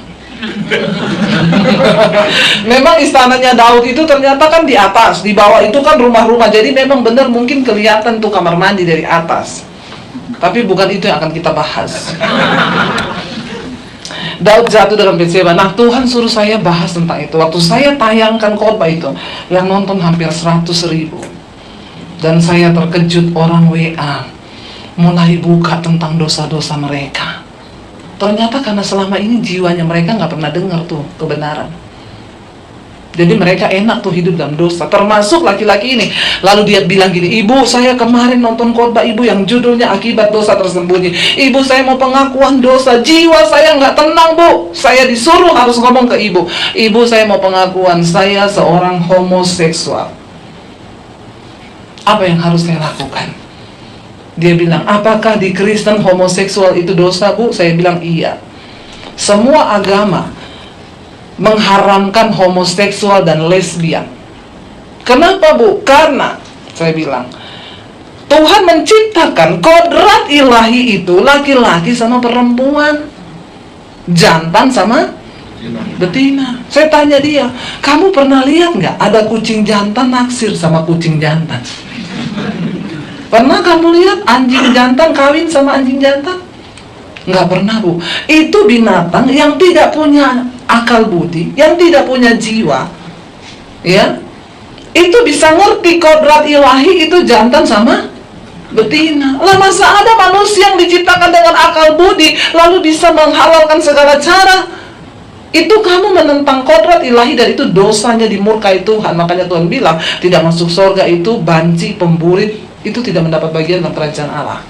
Memang istananya Daud itu ternyata kan di atas, di bawah itu kan rumah-rumah. Jadi memang benar mungkin kelihatan tuh kamar mandi dari atas. Tapi bukan itu yang akan kita bahas. Daud jatuh dengan Betseba. Nah, Tuhan suruh saya bahas tentang itu. Waktu saya tayangkan khotbah itu, yang nonton hampir 100.000. Dan saya terkejut, orang WA mulai buka tentang dosa-dosa mereka. Ternyata karena selama ini jiwanya mereka nggak pernah dengar tuh kebenaran. Jadi mereka enak tuh hidup dalam dosa. Termasuk laki-laki ini. Lalu dia bilang gini, ibu saya kemarin nonton khotbah ibu yang judulnya akibat dosa tersembunyi. Ibu saya mau pengakuan dosa. Jiwa saya nggak tenang bu. Saya disuruh harus ngomong ke ibu. Ibu saya mau pengakuan saya seorang homoseksual. Apa yang harus saya lakukan? Dia bilang, apakah di Kristen homoseksual itu dosa bu? Saya bilang iya. Semua agama mengharamkan homoseksual dan lesbian. Kenapa bu? Karena saya bilang Tuhan menciptakan kodrat ilahi itu laki-laki sama perempuan, jantan sama betina. Saya tanya dia, kamu pernah lihat nggak ada kucing jantan naksir sama kucing jantan? Pernah kamu lihat anjing jantan kawin sama anjing jantan? Nggak pernah bu. Itu binatang yang tidak punya akal budi, yang tidak punya jiwa, ya, itu bisa ngerti kodrat ilahi itu jantan sama betina. Lah masa ada manusia yang diciptakan dengan akal budi lalu bisa menghalalkan segala cara? Itu kamu menentang kodrat ilahi dan itu dosanya dimurkai Tuhan. Makanya Tuhan bilang tidak masuk surga itu banci, pemburit, itu tidak mendapat bagian dalam kerajaan Allah.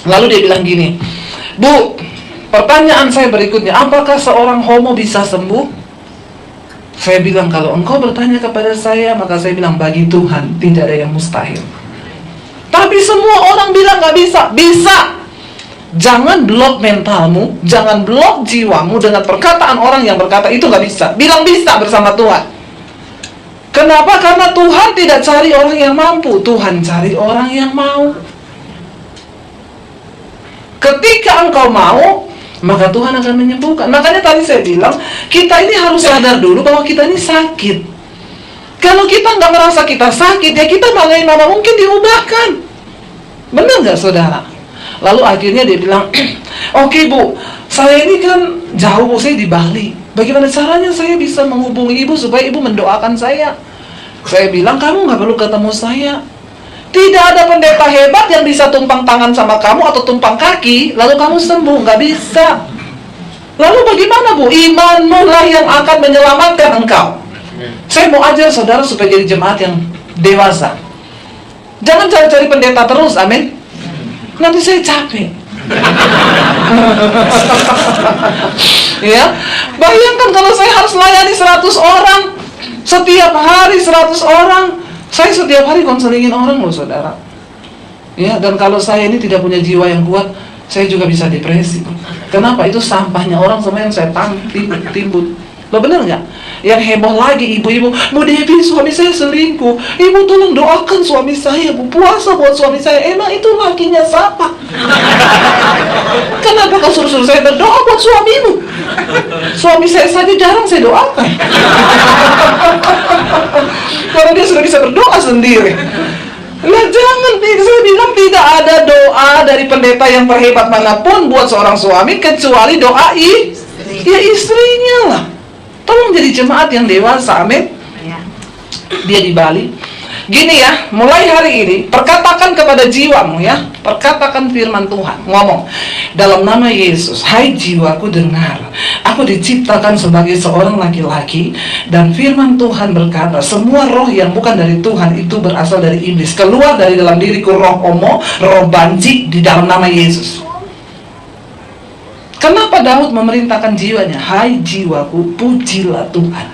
Lalu dia bilang gini, bu, pertanyaan saya berikutnya, apakah seorang homo bisa sembuh? Saya bilang, kalau engkau bertanya kepada saya, maka saya bilang, bagi Tuhan tidak ada yang mustahil. Tapi semua orang bilang gak bisa. Bisa. Jangan blok mentalmu, jangan blok jiwamu dengan perkataan orang yang berkata itu gak bisa. Bilang bisa bersama Tuhan. Kenapa? Karena Tuhan tidak cari orang yang mampu, Tuhan cari orang yang mau. Ketika engkau mau, maka Tuhan akan menyembuhkan. Makanya tadi saya bilang, kita ini harus sadar dulu bahwa kita ini sakit. Kalau kita nggak merasa kita sakit, ya kita bagaimana mungkin diubahkan. Benar nggak saudara? Lalu akhirnya dia bilang, oke bu, saya ini kan jauh bu, saya di Bali. Bagaimana caranya saya bisa menghubungi ibu supaya ibu mendoakan saya? Saya bilang, kamu nggak perlu ketemu saya. Tidak ada pendeta hebat yang bisa tumpang tangan sama kamu atau tumpang kaki, lalu kamu sembuh, nggak bisa. Lalu bagaimana bu? Imanmu lah yang akan menyelamatkan engkau. Saya mau ajar saudara supaya jadi jemaat yang dewasa. Jangan cari-cari pendeta terus, amin. Nanti saya capek. Ya, bayangkan kalau saya harus layani 100 orang. Setiap hari 100 orang. Saya setiap hari konselingin orang loh saudara. Ya, dan kalau saya ini tidak punya jiwa yang kuat, saya juga bisa depresi. Kenapa? Itu sampahnya orang semua yang saya timbun. Lo bener nggak? Yang heboh lagi ibu-ibu, Bu Devi suami saya selingkuh. Ibu tolong doakan suami saya, Bu, puasa buat suami saya. Emang itu lakinya siapa? Kenapa kau suruh saya berdoa buat suamimu? Suami saya saja jarang saya doakan. Karena dia sudah bisa berdoa sendiri. Nah jangan, saya bilang tidak ada doa dari pendeta yang terhebat manapun buat seorang suami kecuali doa istrinya lah. Tolong jadi jemaat yang dewasa, amin. Dia di Bali. Gini ya, mulai hari ini perkatakan kepada jiwamu ya, perkatakan firman Tuhan, ngomong dalam nama Yesus, hai jiwaku dengar, aku diciptakan sebagai seorang laki-laki, dan firman Tuhan berkata, semua roh yang bukan dari Tuhan itu berasal dari iblis. Keluar dari dalam diriku roh homo, roh banci di dalam nama Yesus. Kenapa Daud memerintahkan jiwanya? Hai jiwaku, pujilah Tuhan.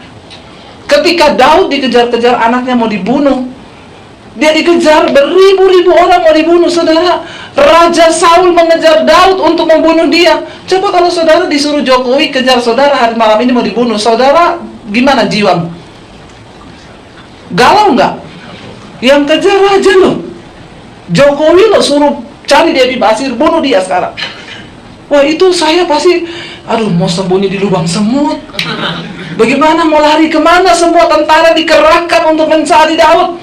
Ketika Daud dikejar-kejar anaknya mau dibunuh, dia dikejar beribu-ribu orang mau dibunuh, saudara. Raja Saul mengejar Daud untuk membunuh dia. Coba kalau saudara disuruh Jokowi kejar saudara hari malam ini mau dibunuh, saudara gimana jiwamu? Galau nggak? Yang kejar raja loh. Jokowi lo suruh cari Devi Basir, bunuh dia sekarang. Wah itu saya pasti, aduh mau sembunyi di lubang semut. Bagaimana mau lari kemana? Semua tentara dikerahkan untuk mencari Daud.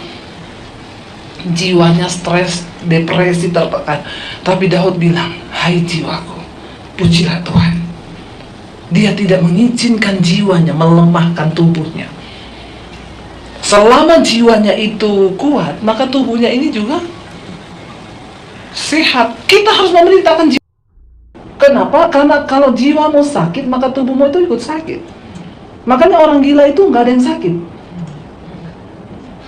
Jiwanya stres, depresi, tertekan. Tapi Daud bilang, hai jiwaku, pujilah Tuhan. Dia tidak mengizinkan jiwanya melemahkan tubuhnya. Selama jiwanya itu kuat, maka tubuhnya ini juga sehat. Kita harus memerintahkan jiwa. Kenapa? Karena kalau jiwamu sakit, maka tubuhmu itu ikut sakit. Makanya orang gila itu nggak ada yang sakit.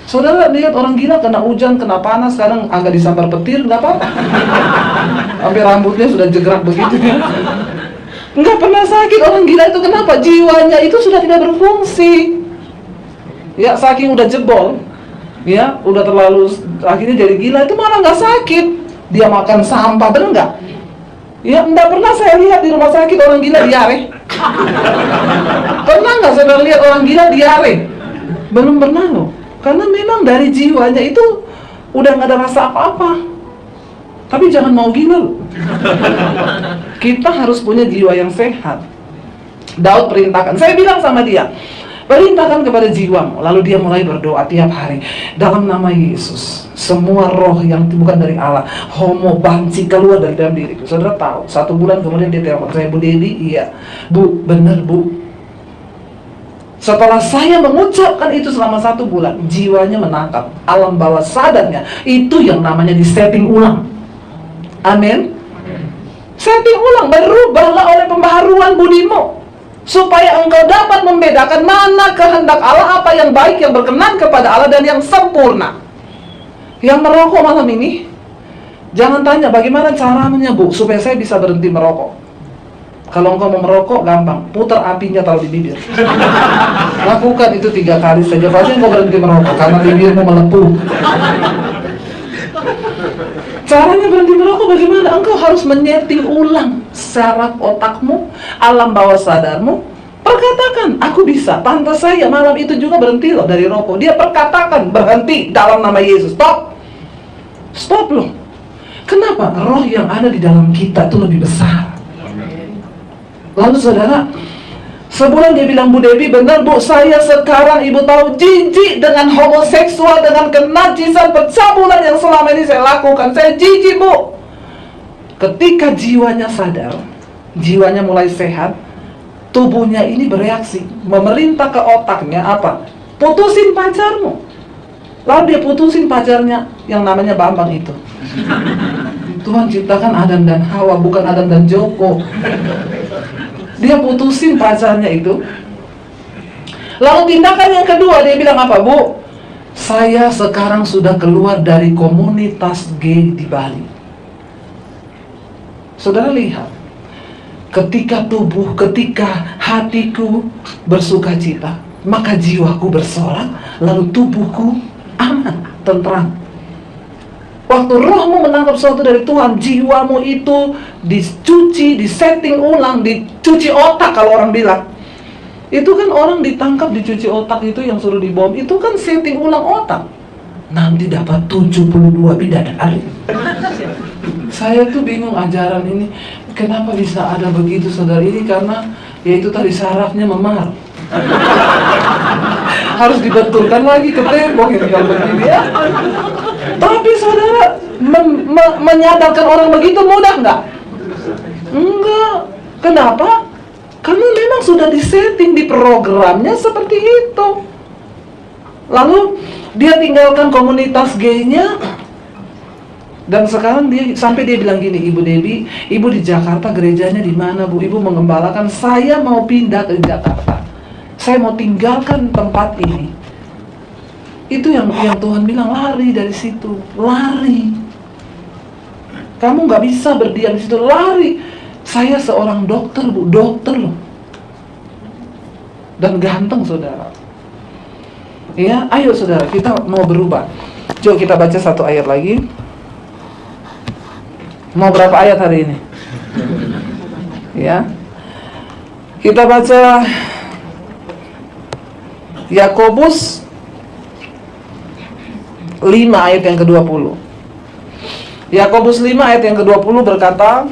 Saudara lihat orang gila kena hujan, kena panas, kadang agak disambar petir, nggak apa-apa. Sampai rambutnya sudah jegrak begitu dia. Nggak pernah sakit orang gila itu. Kenapa? Jiwanya itu sudah tidak berfungsi. Ya saking udah jebol, ya udah terlalu akhirnya jadi gila itu malah nggak sakit. Dia makan sampah, bener nggak? Ya, enggak pernah saya lihat di rumah sakit orang gila diare. Pernah nggak saudara lihat orang gila diare? Belum pernah loh. Karena memang dari jiwanya itu udah nggak ada rasa apa-apa. Tapi jangan mau gila loh. Kita harus punya jiwa yang sehat. Daud perintahkan, saya bilang sama dia, perintahkan kepada jiwamu. Lalu dia mulai berdoa tiap hari dalam nama Yesus. Semua roh yang bukan dari Allah, homo, banci, keluar dari dalam diriku. Saudara tahu, 1 bulan kemudian dia telepon saya, Bu Devi, iya Bu, benar Bu. Setelah saya mengucapkan itu selama 1 bulan, jiwanya menangkap alam bawah sadarnya. Itu yang namanya disetting ulang. Amin. Setting ulang, berubahlah oleh pembaharuan budimu, supaya engkau dapat membedakan mana kehendak Allah, apa yang baik, yang berkenan kepada Allah, dan yang sempurna. Yang merokok malam ini, jangan tanya bagaimana caranya Bu, supaya saya bisa berhenti merokok. Kalau engkau mau merokok, gampang, putar apinya taruh di bibir. Lakukan itu 3 kali saja, pasti engkau berhenti merokok, karena bibirmu melepuh. Caranya berhenti merokok bagaimana? Engkau harus menyeting ulang saraf otakmu, alam bawah sadarmu. Perkatakan, aku bisa. Pantas saya malam itu juga berhenti loh dari rokok. Dia perkatakan, berhenti dalam nama Yesus. Stop. Stop loh. Kenapa? Roh yang ada di dalam kita itu lebih besar. Lalu saudara, sebulan dia bilang, Bu Devi, benar Bu, saya sekarang ibu tahu jijik dengan homoseksual, dengan kenajisan, pencabulan yang selama ini saya lakukan. Saya jijik Bu. Ketika jiwanya sadar, jiwanya mulai sehat, tubuhnya ini bereaksi, memerintah ke otaknya apa? Putusin pacarmu. Lalu dia putusin pacarnya yang namanya Bambang itu. Tuhan ciptakan Adam dan Hawa, bukan Adam dan Joko. Dia putusin pacarnya itu. Lalu tindakan yang kedua, dia bilang apa? Bu, saya sekarang sudah keluar dari komunitas gay di Bali. Saudara lihat, ketika tubuh, ketika hatiku bersuka cita, maka jiwaku bersorak, lalu tubuhku aman, tentram. Waktu rohmu menangkap sesuatu dari Tuhan, jiwamu itu dicuci, disetting ulang, dicuci otak kalau orang bilang. Itu kan orang ditangkap, dicuci otak itu yang suruh dibom, itu kan setting ulang otak. Nanti dapat 72 bidadari. Saya tuh bingung ajaran ini, kenapa bisa ada begitu saudara ini, karena yaitu tadi sarafnya memar. Harus dibetulkan lagi ke tembok ini kalau begini ya. Tapi saudara, menyadarkan orang begitu mudah nggak? Enggak. Kenapa? Karena memang sudah disetting di programnya seperti itu. Lalu dia tinggalkan komunitas gaynya, dan sekarang sampai dia bilang gini, Ibu Debbie, Ibu di Jakarta gerejanya di mana Bu? Ibu mengembalakan, saya mau pindah ke Jakarta. Saya mau tinggalkan tempat ini. Itu yang Tuhan bilang, lari dari situ, lari. Kamu nggak bisa berdiam di situ, lari. Saya seorang dokter Bu, dokter loh, dan ganteng saudara. Ya, ayo saudara, kita mau berubah. Coba kita baca satu ayat lagi. Mau berapa ayat hari ini? Ya, kita baca Yakobus 5 ayat yang ke-20. Yakobus 5 ayat yang ke-20 berkata,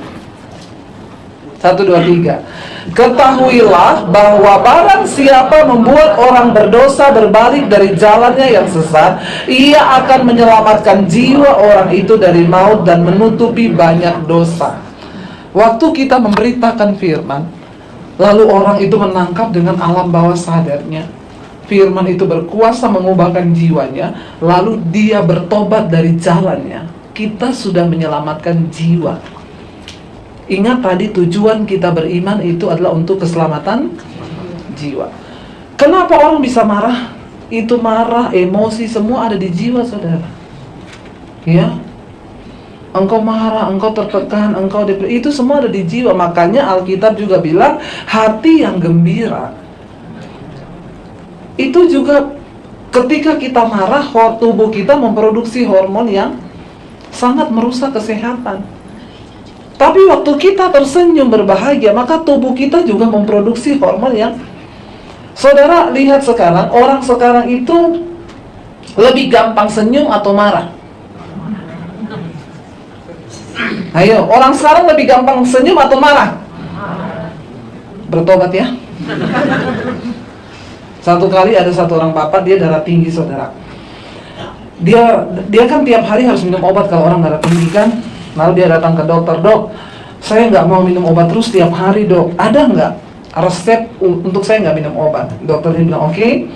1, 2, 3. Ketahuilah bahwa barang siapa membuat orang berdosa berbalik dari jalannya yang sesat, ia akan menyelamatkan jiwa orang itu dari maut dan menutupi banyak dosa. Waktu kita memberitakan firman, lalu orang itu menangkap dengan alam bawah sadarnya, firman itu berkuasa mengubahkan jiwanya, lalu dia bertobat dari jalannya, kita sudah menyelamatkan jiwa. Ingat tadi tujuan kita beriman itu adalah untuk keselamatan jiwa. Kenapa orang bisa marah? Itu marah, emosi, semua ada di jiwa saudara. Ya, engkau marah, engkau tertekan, engkau depresi, itu semua ada di jiwa. Makanya Alkitab juga bilang, hati yang gembira itu juga ketika kita marah, tubuh kita memproduksi hormon yang sangat merusak kesehatan. Tapi waktu kita tersenyum berbahagia, maka tubuh kita juga memproduksi hormon yang, saudara lihat sekarang, orang sekarang itu lebih gampang senyum atau marah? Ayo, orang sekarang lebih gampang senyum atau marah? Bertobat ya. Satu kali ada satu orang papa, dia darah tinggi saudara. Dia kan tiap hari harus minum obat kalau orang darah tinggi kan. Lalu dia datang ke dokter, dok, saya nggak mau minum obat terus tiap hari dok, ada nggak resep untuk saya nggak minum obat? Dokternya bilang oke,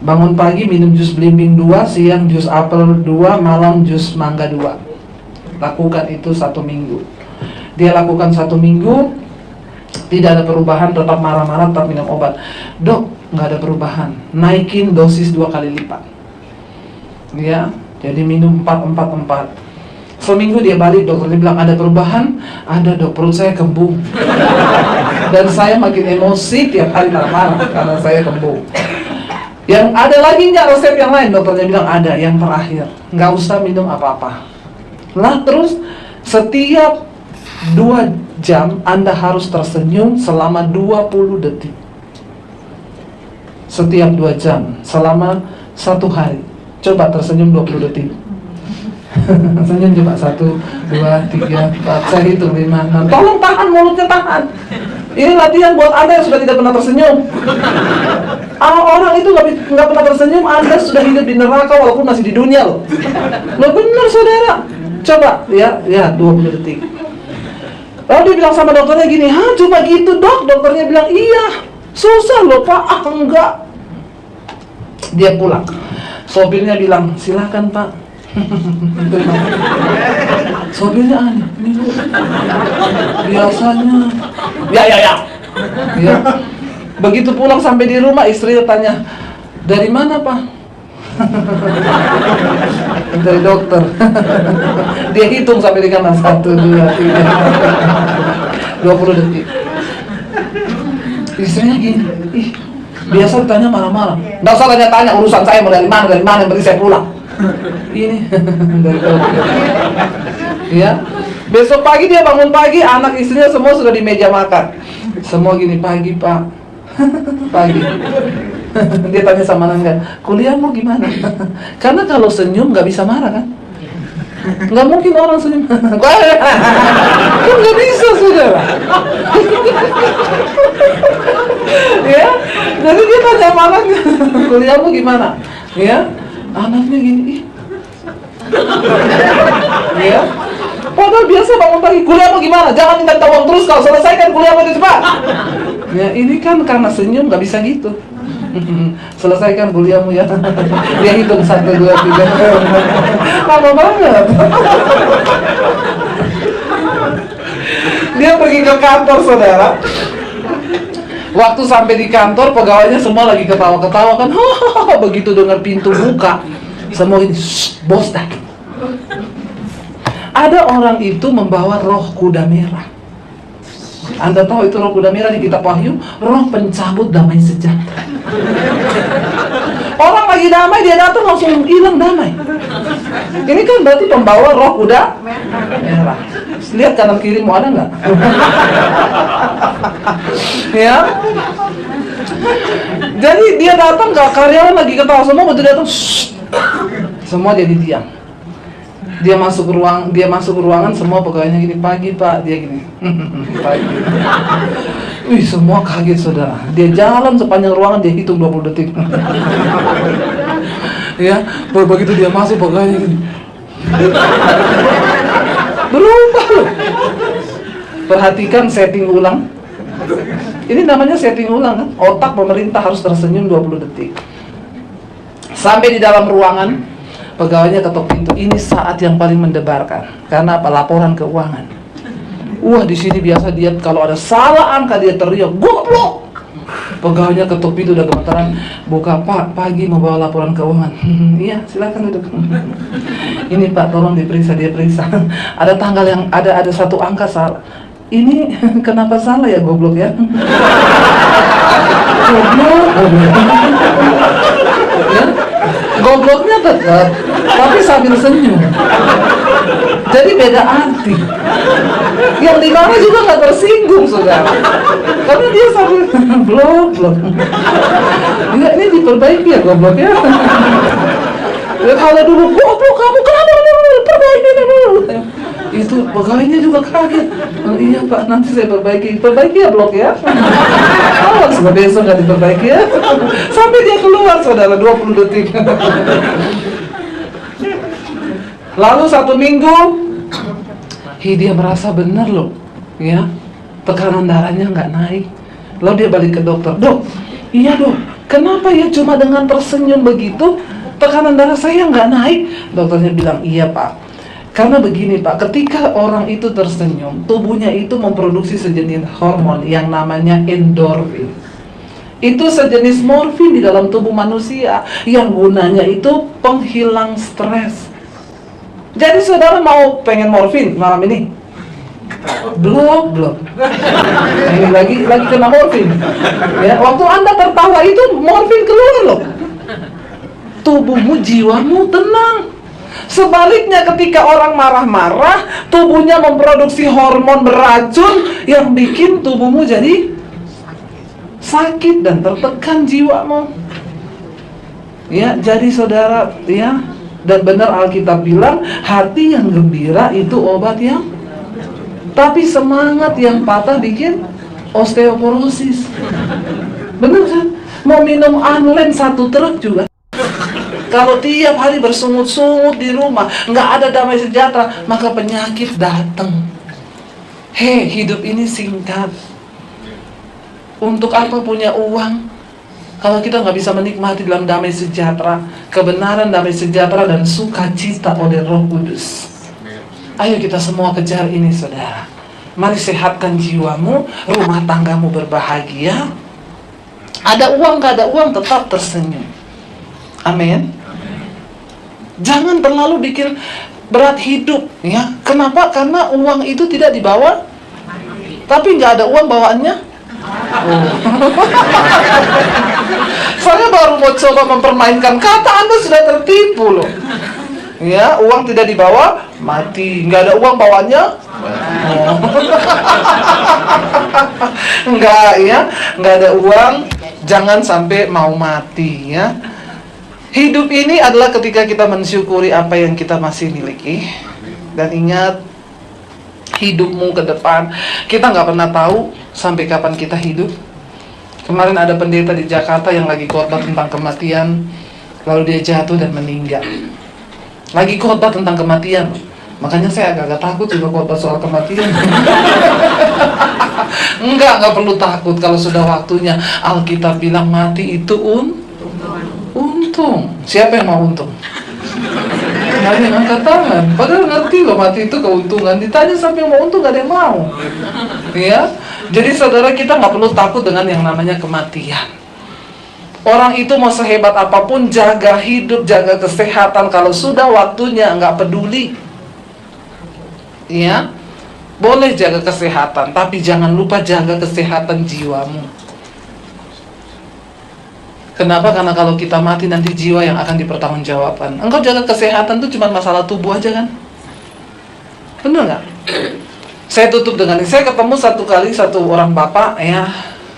bangun pagi minum jus belimbing 2, siang jus apel 2, malam jus mangga 2. Lakukan itu 1 minggu. Dia lakukan 1 minggu, tidak ada perubahan, tetap marah-marah, tetap minum obat. Dok, nggak ada perubahan, naikin dosis 2 kali lipat. Ya, jadi minum 4. Seminggu dia balik, dokternya bilang ada perubahan. Ada dok, perut saya kembung. Dan saya makin emosi tiap hari marah-marah karena saya kembung. Yang ada lagi nggak resep yang lain? Dokternya bilang ada, yang terakhir, nggak usah minum apa-apa. Nah terus setiap 2 jam Anda harus tersenyum selama 20 detik. Setiap 2 jam selama 1 hari. Coba tersenyum 20 detik. Senyum coba 1, 2, 3, 4. Saya hitung 5, 6. Tolong tahan mulutnya, tahan. Ini latihan buat Anda yang sudah tidak pernah tersenyum. Orang itu nggak pernah tersenyum, Anda sudah hidup di neraka walaupun masih di dunia loh. Loh benar saudara. Coba ya 20 detik. Lalu dia bilang sama dokternya gini, cuma gitu dok? Dokternya bilang iya. Susah loh pak. Enggak. Dia pulang. Sopirnya bilang silakan pak. Sopirnya aneh. Biasanya ya. Begitu pulang sampai di rumah, istrinya tanya, dari mana pak? Dari dokter. Dia hitung sampai di kanan 1, 2, 3, 20 detik. Istrinya gini, ih Biasa ditanya marah-marah. Nggak usah tanya-tanya, urusan saya mau dari mana, yang penting saya pulang. Ini dari ya. Besok pagi dia bangun pagi, anak istrinya semua sudah di meja makan. Semua gini, pagi Pak. Pagi. Dia tanya sama anaknya, kuliahmu gimana? Karena kalau senyum nggak bisa marah kan? Nggak mungkin orang senyum. Kan nggak bisa, saudara. Ya, jadi dia tanya sama anaknya, kuliahmu gimana? Ya, anaknya gini. Ya, padahal biasa bangun pagi, kuliahmu gimana? Jangan minta uang terus, kalau selesaikan kuliahmu itu cepat. Ya, ini kan karena senyum nggak bisa gitu. Selesaikan kuliahmu ya. Dia hitung 1, 2, 3. Lama banget. Dia pergi ke kantor, saudara. Waktu sampai di kantor, pegawainya semua lagi ketawa-ketawa kan. Begitu dengar pintu buka, semua ini, bos dah. Ada orang itu membawa roh kuda merah. Anda tahu itu roh kuda merah di kitab Wahyu, roh pencabut damai sejahtera. Orang lagi damai, dia datang langsung hilang damai. Ini kan berarti pembawa roh kuda merah. Lihat kanan kirimu, ada nggak? Ya. Jadi dia datang, karyawan lagi ketawa semua, begitu datang, semua jadi diam. Dia masuk ruangan, semua pegawainya gini, pagi Pak, dia gini, pagi. Wih, semua kaget, saudara. Dia jalan sepanjang ruangan, dia hitung 20 detik. Ya, begitu dia masuk, pegawainya gini. Berubah loh. Perhatikan setting ulang. Ini namanya setting ulang kan? Otak pemerintah harus tersenyum 20 detik. Sampai di dalam ruangan, pegawainya ketok pintu. Ini saat yang paling mendebarkan. Karena apa? Laporan keuangan. Wah, di sini biasa dia kalau ada salah angka dia teriak, goblok. Pegawainya ketok pintu udah gemetaran. Buka, Pak, pagi mau bawa laporan keuangan. Iya, silakan duduk. Ini Pak, tolong diperiksa, dia periksa. Ada tanggal yang ada satu angka salah. Ini kenapa salah ya, goblok ya? Goblok. Ya? Gobloknya tetap, tapi sambil senyum. Jadi beda arti. Yang di mana juga nggak tersinggung, saudara. Karena dia sambil blok. Enggak, ini diperbaiki ya goblok ya. Kalau dulu goblok kamu kenapa perbaiki dulu. Itu pegawainya juga kaget. Oh, iya Pak, nanti saya perbaiki ya blok ya. Awas besok nggak diperbaiki ya. Sampai dia keluar, saudara, 20 detik. Lalu 1 minggu, dia merasa benar loh, ya, tekanan darahnya nggak naik. Lalu dia balik ke dokter, dok, iya dok, kenapa ya cuma dengan tersenyum begitu tekanan darah saya nggak naik? Dokternya bilang, iya Pak, karena begini Pak, ketika orang itu tersenyum, tubuhnya itu memproduksi sejenis hormon yang namanya endorfin. Itu sejenis morfin di dalam tubuh manusia yang gunanya itu penghilang stres. Jadi saudara mau pengen morfin malam ini? Belum. Ini lagi kena morfin. Ya, waktu Anda tertawa itu morfin keluar loh. Tubuhmu, jiwamu tenang. Sebaliknya ketika orang marah-marah, tubuhnya memproduksi hormon beracun yang bikin tubuhmu jadi sakit dan tertekan jiwamu. Ya, jadi saudara, ya, dan benar Alkitab bilang hati yang gembira itu obat yang, tapi semangat yang patah bikin osteoporosis. Benar kan? Mau minum Anlen 1 truk juga, kalau tiap hari bersungut-sungut di rumah, nggak ada damai sejahtera, maka penyakit datang. Hidup ini singkat. Untuk apa punya uang kalau kita nggak bisa menikmati dalam damai sejahtera, kebenaran, damai sejahtera, dan sukacita oleh Roh Kudus? Ayo kita semua kejar ini, saudara. Mari sehatkan jiwamu, rumah tanggamu berbahagia. Ada uang, nggak ada uang, tetap tersenyum. Amin. Jangan terlalu bikin berat hidup, ya. Kenapa? Karena uang itu tidak dibawa, tapi nggak ada uang bawaannya. Saya baru mau coba mempermainkan kata, Anda sudah tertipu loh. Ya, uang tidak dibawa, mati. Nggak ada uang bawanya? Oh. Nggak ya, nggak ada uang, jangan sampai mau mati ya. Hidup ini adalah ketika kita mensyukuri apa yang kita masih miliki. Dan ingat, hidupmu ke depan, kita nggak pernah tahu sampai kapan kita hidup. Kemarin ada pendeta di Jakarta yang lagi khotbah tentang kematian, lalu dia jatuh dan meninggal. Lagi khotbah tentang kematian, makanya saya agak takut juga khotbah soal kematian. Enggak perlu takut kalau sudah waktunya. Alkitab bilang mati itu untung. Siapa yang mau untung? Nggak ada yang angkat tangan. Padahal ngerti loh mati itu keuntungan. Ditanya siapa yang mau untung, nggak ada yang mau. Ya, jadi saudara, kita nggak perlu takut dengan yang namanya kematian. Orang itu mau sehebat apapun, jaga hidup, jaga kesehatan. Kalau sudah waktunya, nggak peduli. Ya, boleh jaga kesehatan, tapi jangan lupa jaga kesehatan jiwamu. Kenapa? Karena kalau kita mati, nanti jiwa yang akan dipertanggungjawabkan. Engkau jaga kesehatan itu cuma masalah tubuh aja kan? Benar nggak? Saya tutup dengan ini. Saya ketemu satu orang bapak ya,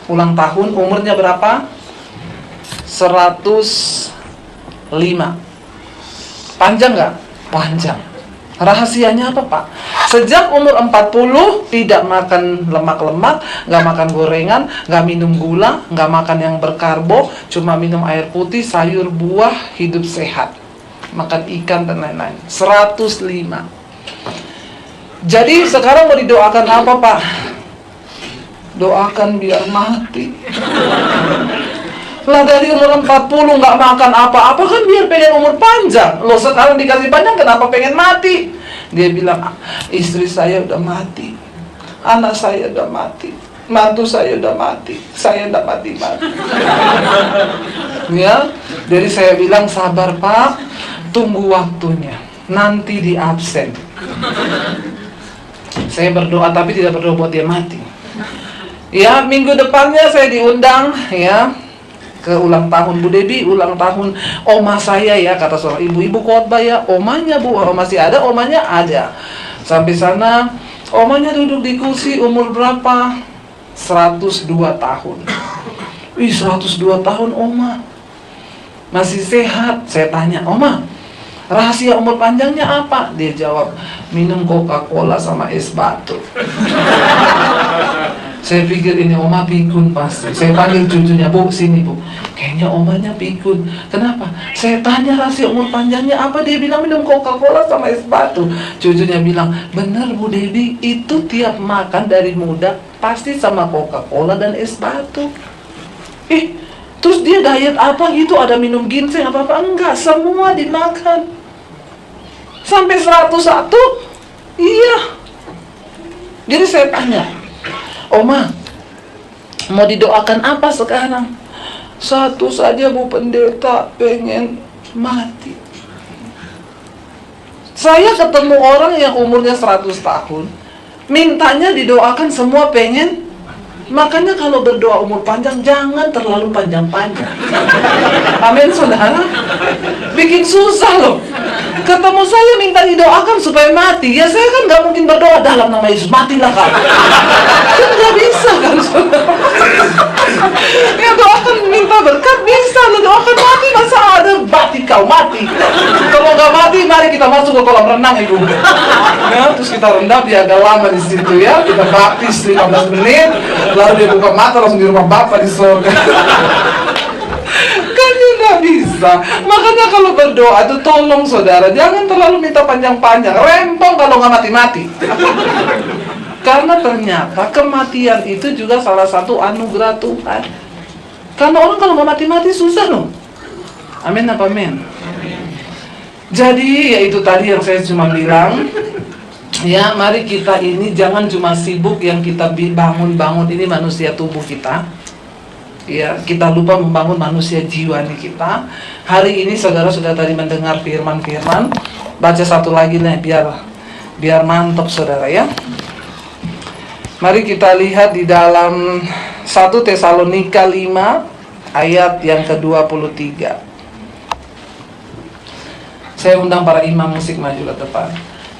ulang tahun, umurnya berapa? 105. Panjang nggak? Panjang. Rahasianya apa, Pak? Sejak umur 40 tidak makan lemak-lemak, nggak makan gorengan, nggak minum gula, nggak makan yang berkarbo, cuma minum air putih, sayur, buah, hidup sehat, makan ikan dan lain-lain. 105. Jadi sekarang mau didoakan apa, Pak? Doakan biar mati. Lah dari umur 40 nggak makan apa-apa kan biar pengen umur panjang. Lo sekarang dikasih panjang, kenapa pengen mati? Dia bilang, istri saya udah mati, anak saya udah mati, mantu saya udah mati, saya udah mati-mati. Ya, jadi saya bilang sabar Pak, tunggu waktunya, nanti di absen. Saya berdoa tapi tidak berdoa buat dia mati. Ya, minggu depannya saya diundang ya ke ulang tahun Bu Debi, ulang tahun oma saya ya, kata seorang ibu khotbah ya, omanya Bu, masih ada, omanya ada. Sampai sana, omanya duduk di kursi, umur berapa? 102 tahun. Wih, 102 tahun oma, masih sehat. Saya tanya, oma, rahasia umur panjangnya apa? Dia jawab, minum Coca-Cola sama es batu. Saya pikir ini oma pikun pasti. Saya panggil cucunya, Bu, sini Bu. Kayaknya omanya pikun. Kenapa? Saya tanya rahasia umur panjangnya apa, dia bilang minum Coca-Cola sama es batu. Cucunya bilang, bener Bu Debi, itu tiap makan dari muda pasti sama Coca-Cola dan es batu. Terus dia diet apa gitu, ada minum ginseng apa-apa? Enggak, semua dimakan. Sampai 101? Iya. Jadi saya tanya, Oma, mau didoakan apa sekarang? Satu saja Bu Pendeta, pengen mati. Saya ketemu orang yang umurnya 100 tahun, mintanya didoakan semua pengen. Makanya kalau berdoa umur panjang, jangan terlalu panjang-panjang. Amin, saudara. Bikin susah loh. Ketemu saya minta didoakan supaya mati. Ya saya kan gak mungkin berdoa dalam nama Yesus, matilah kau. Kan gak bisa kan, saudara. Ya doakan minta berkat bisa, lo doakan mati, masa ada mati kau, mati. Kalau gak mati, mari kita masuk ke kolam renang Ibu. Ya, terus kita rendam, dia agak lama di situ ya. Kita baptis 15 menit. Lalu dia buka mata langsung di rumah Bapak di surga. Kan dia nggak bisa. Makanya kalau berdoa itu tolong saudara, jangan terlalu minta panjang-panjang. Rempong kalau nggak mati-mati. Karena ternyata kematian itu juga salah satu anugerah Tuhan. Karena orang kalau nggak mati-mati susah loh. Amin apa amin? Jadi ya itu tadi yang saya cuma bilang. Ya, mari kita ini jangan cuma sibuk yang kita bangun-bangun ini manusia tubuh kita. Ya, kita lupa membangun manusia jiwa nih kita. Hari ini saudara sudah tadi mendengar firman-firman. Baca satu lagi nih biar mantap saudara ya. Mari kita lihat di dalam 1 Tesalonika 5 ayat yang ke-23. Saya undang para imam musik maju ke depan.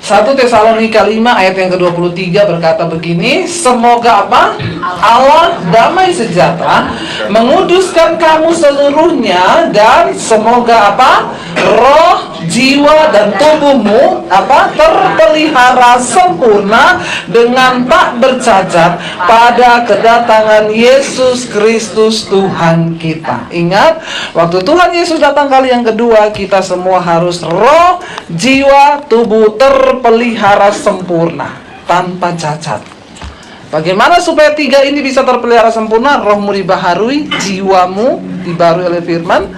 1 Tesalonika 5 ayat yang ke-23 berkata begini, semoga apa? Allah damai sejahtera menguduskan kamu seluruhnya, dan semoga apa? Roh, jiwa, dan tubuhmu apa? Terpelihara sempurna dengan tak bercacat pada kedatangan Yesus Kristus Tuhan kita. Ingat, waktu Tuhan Yesus datang kali yang kedua, kita semua harus roh, jiwa, tubuh terpelihara sempurna, tanpa cacat. Bagaimana supaya tiga ini bisa terpelihara sempurna? Rohmu dibaharui, jiwamu dibaharui oleh firman,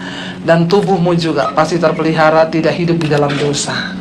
dan tubuhmu juga pasti terpelihara, tidak hidup di dalam dosa.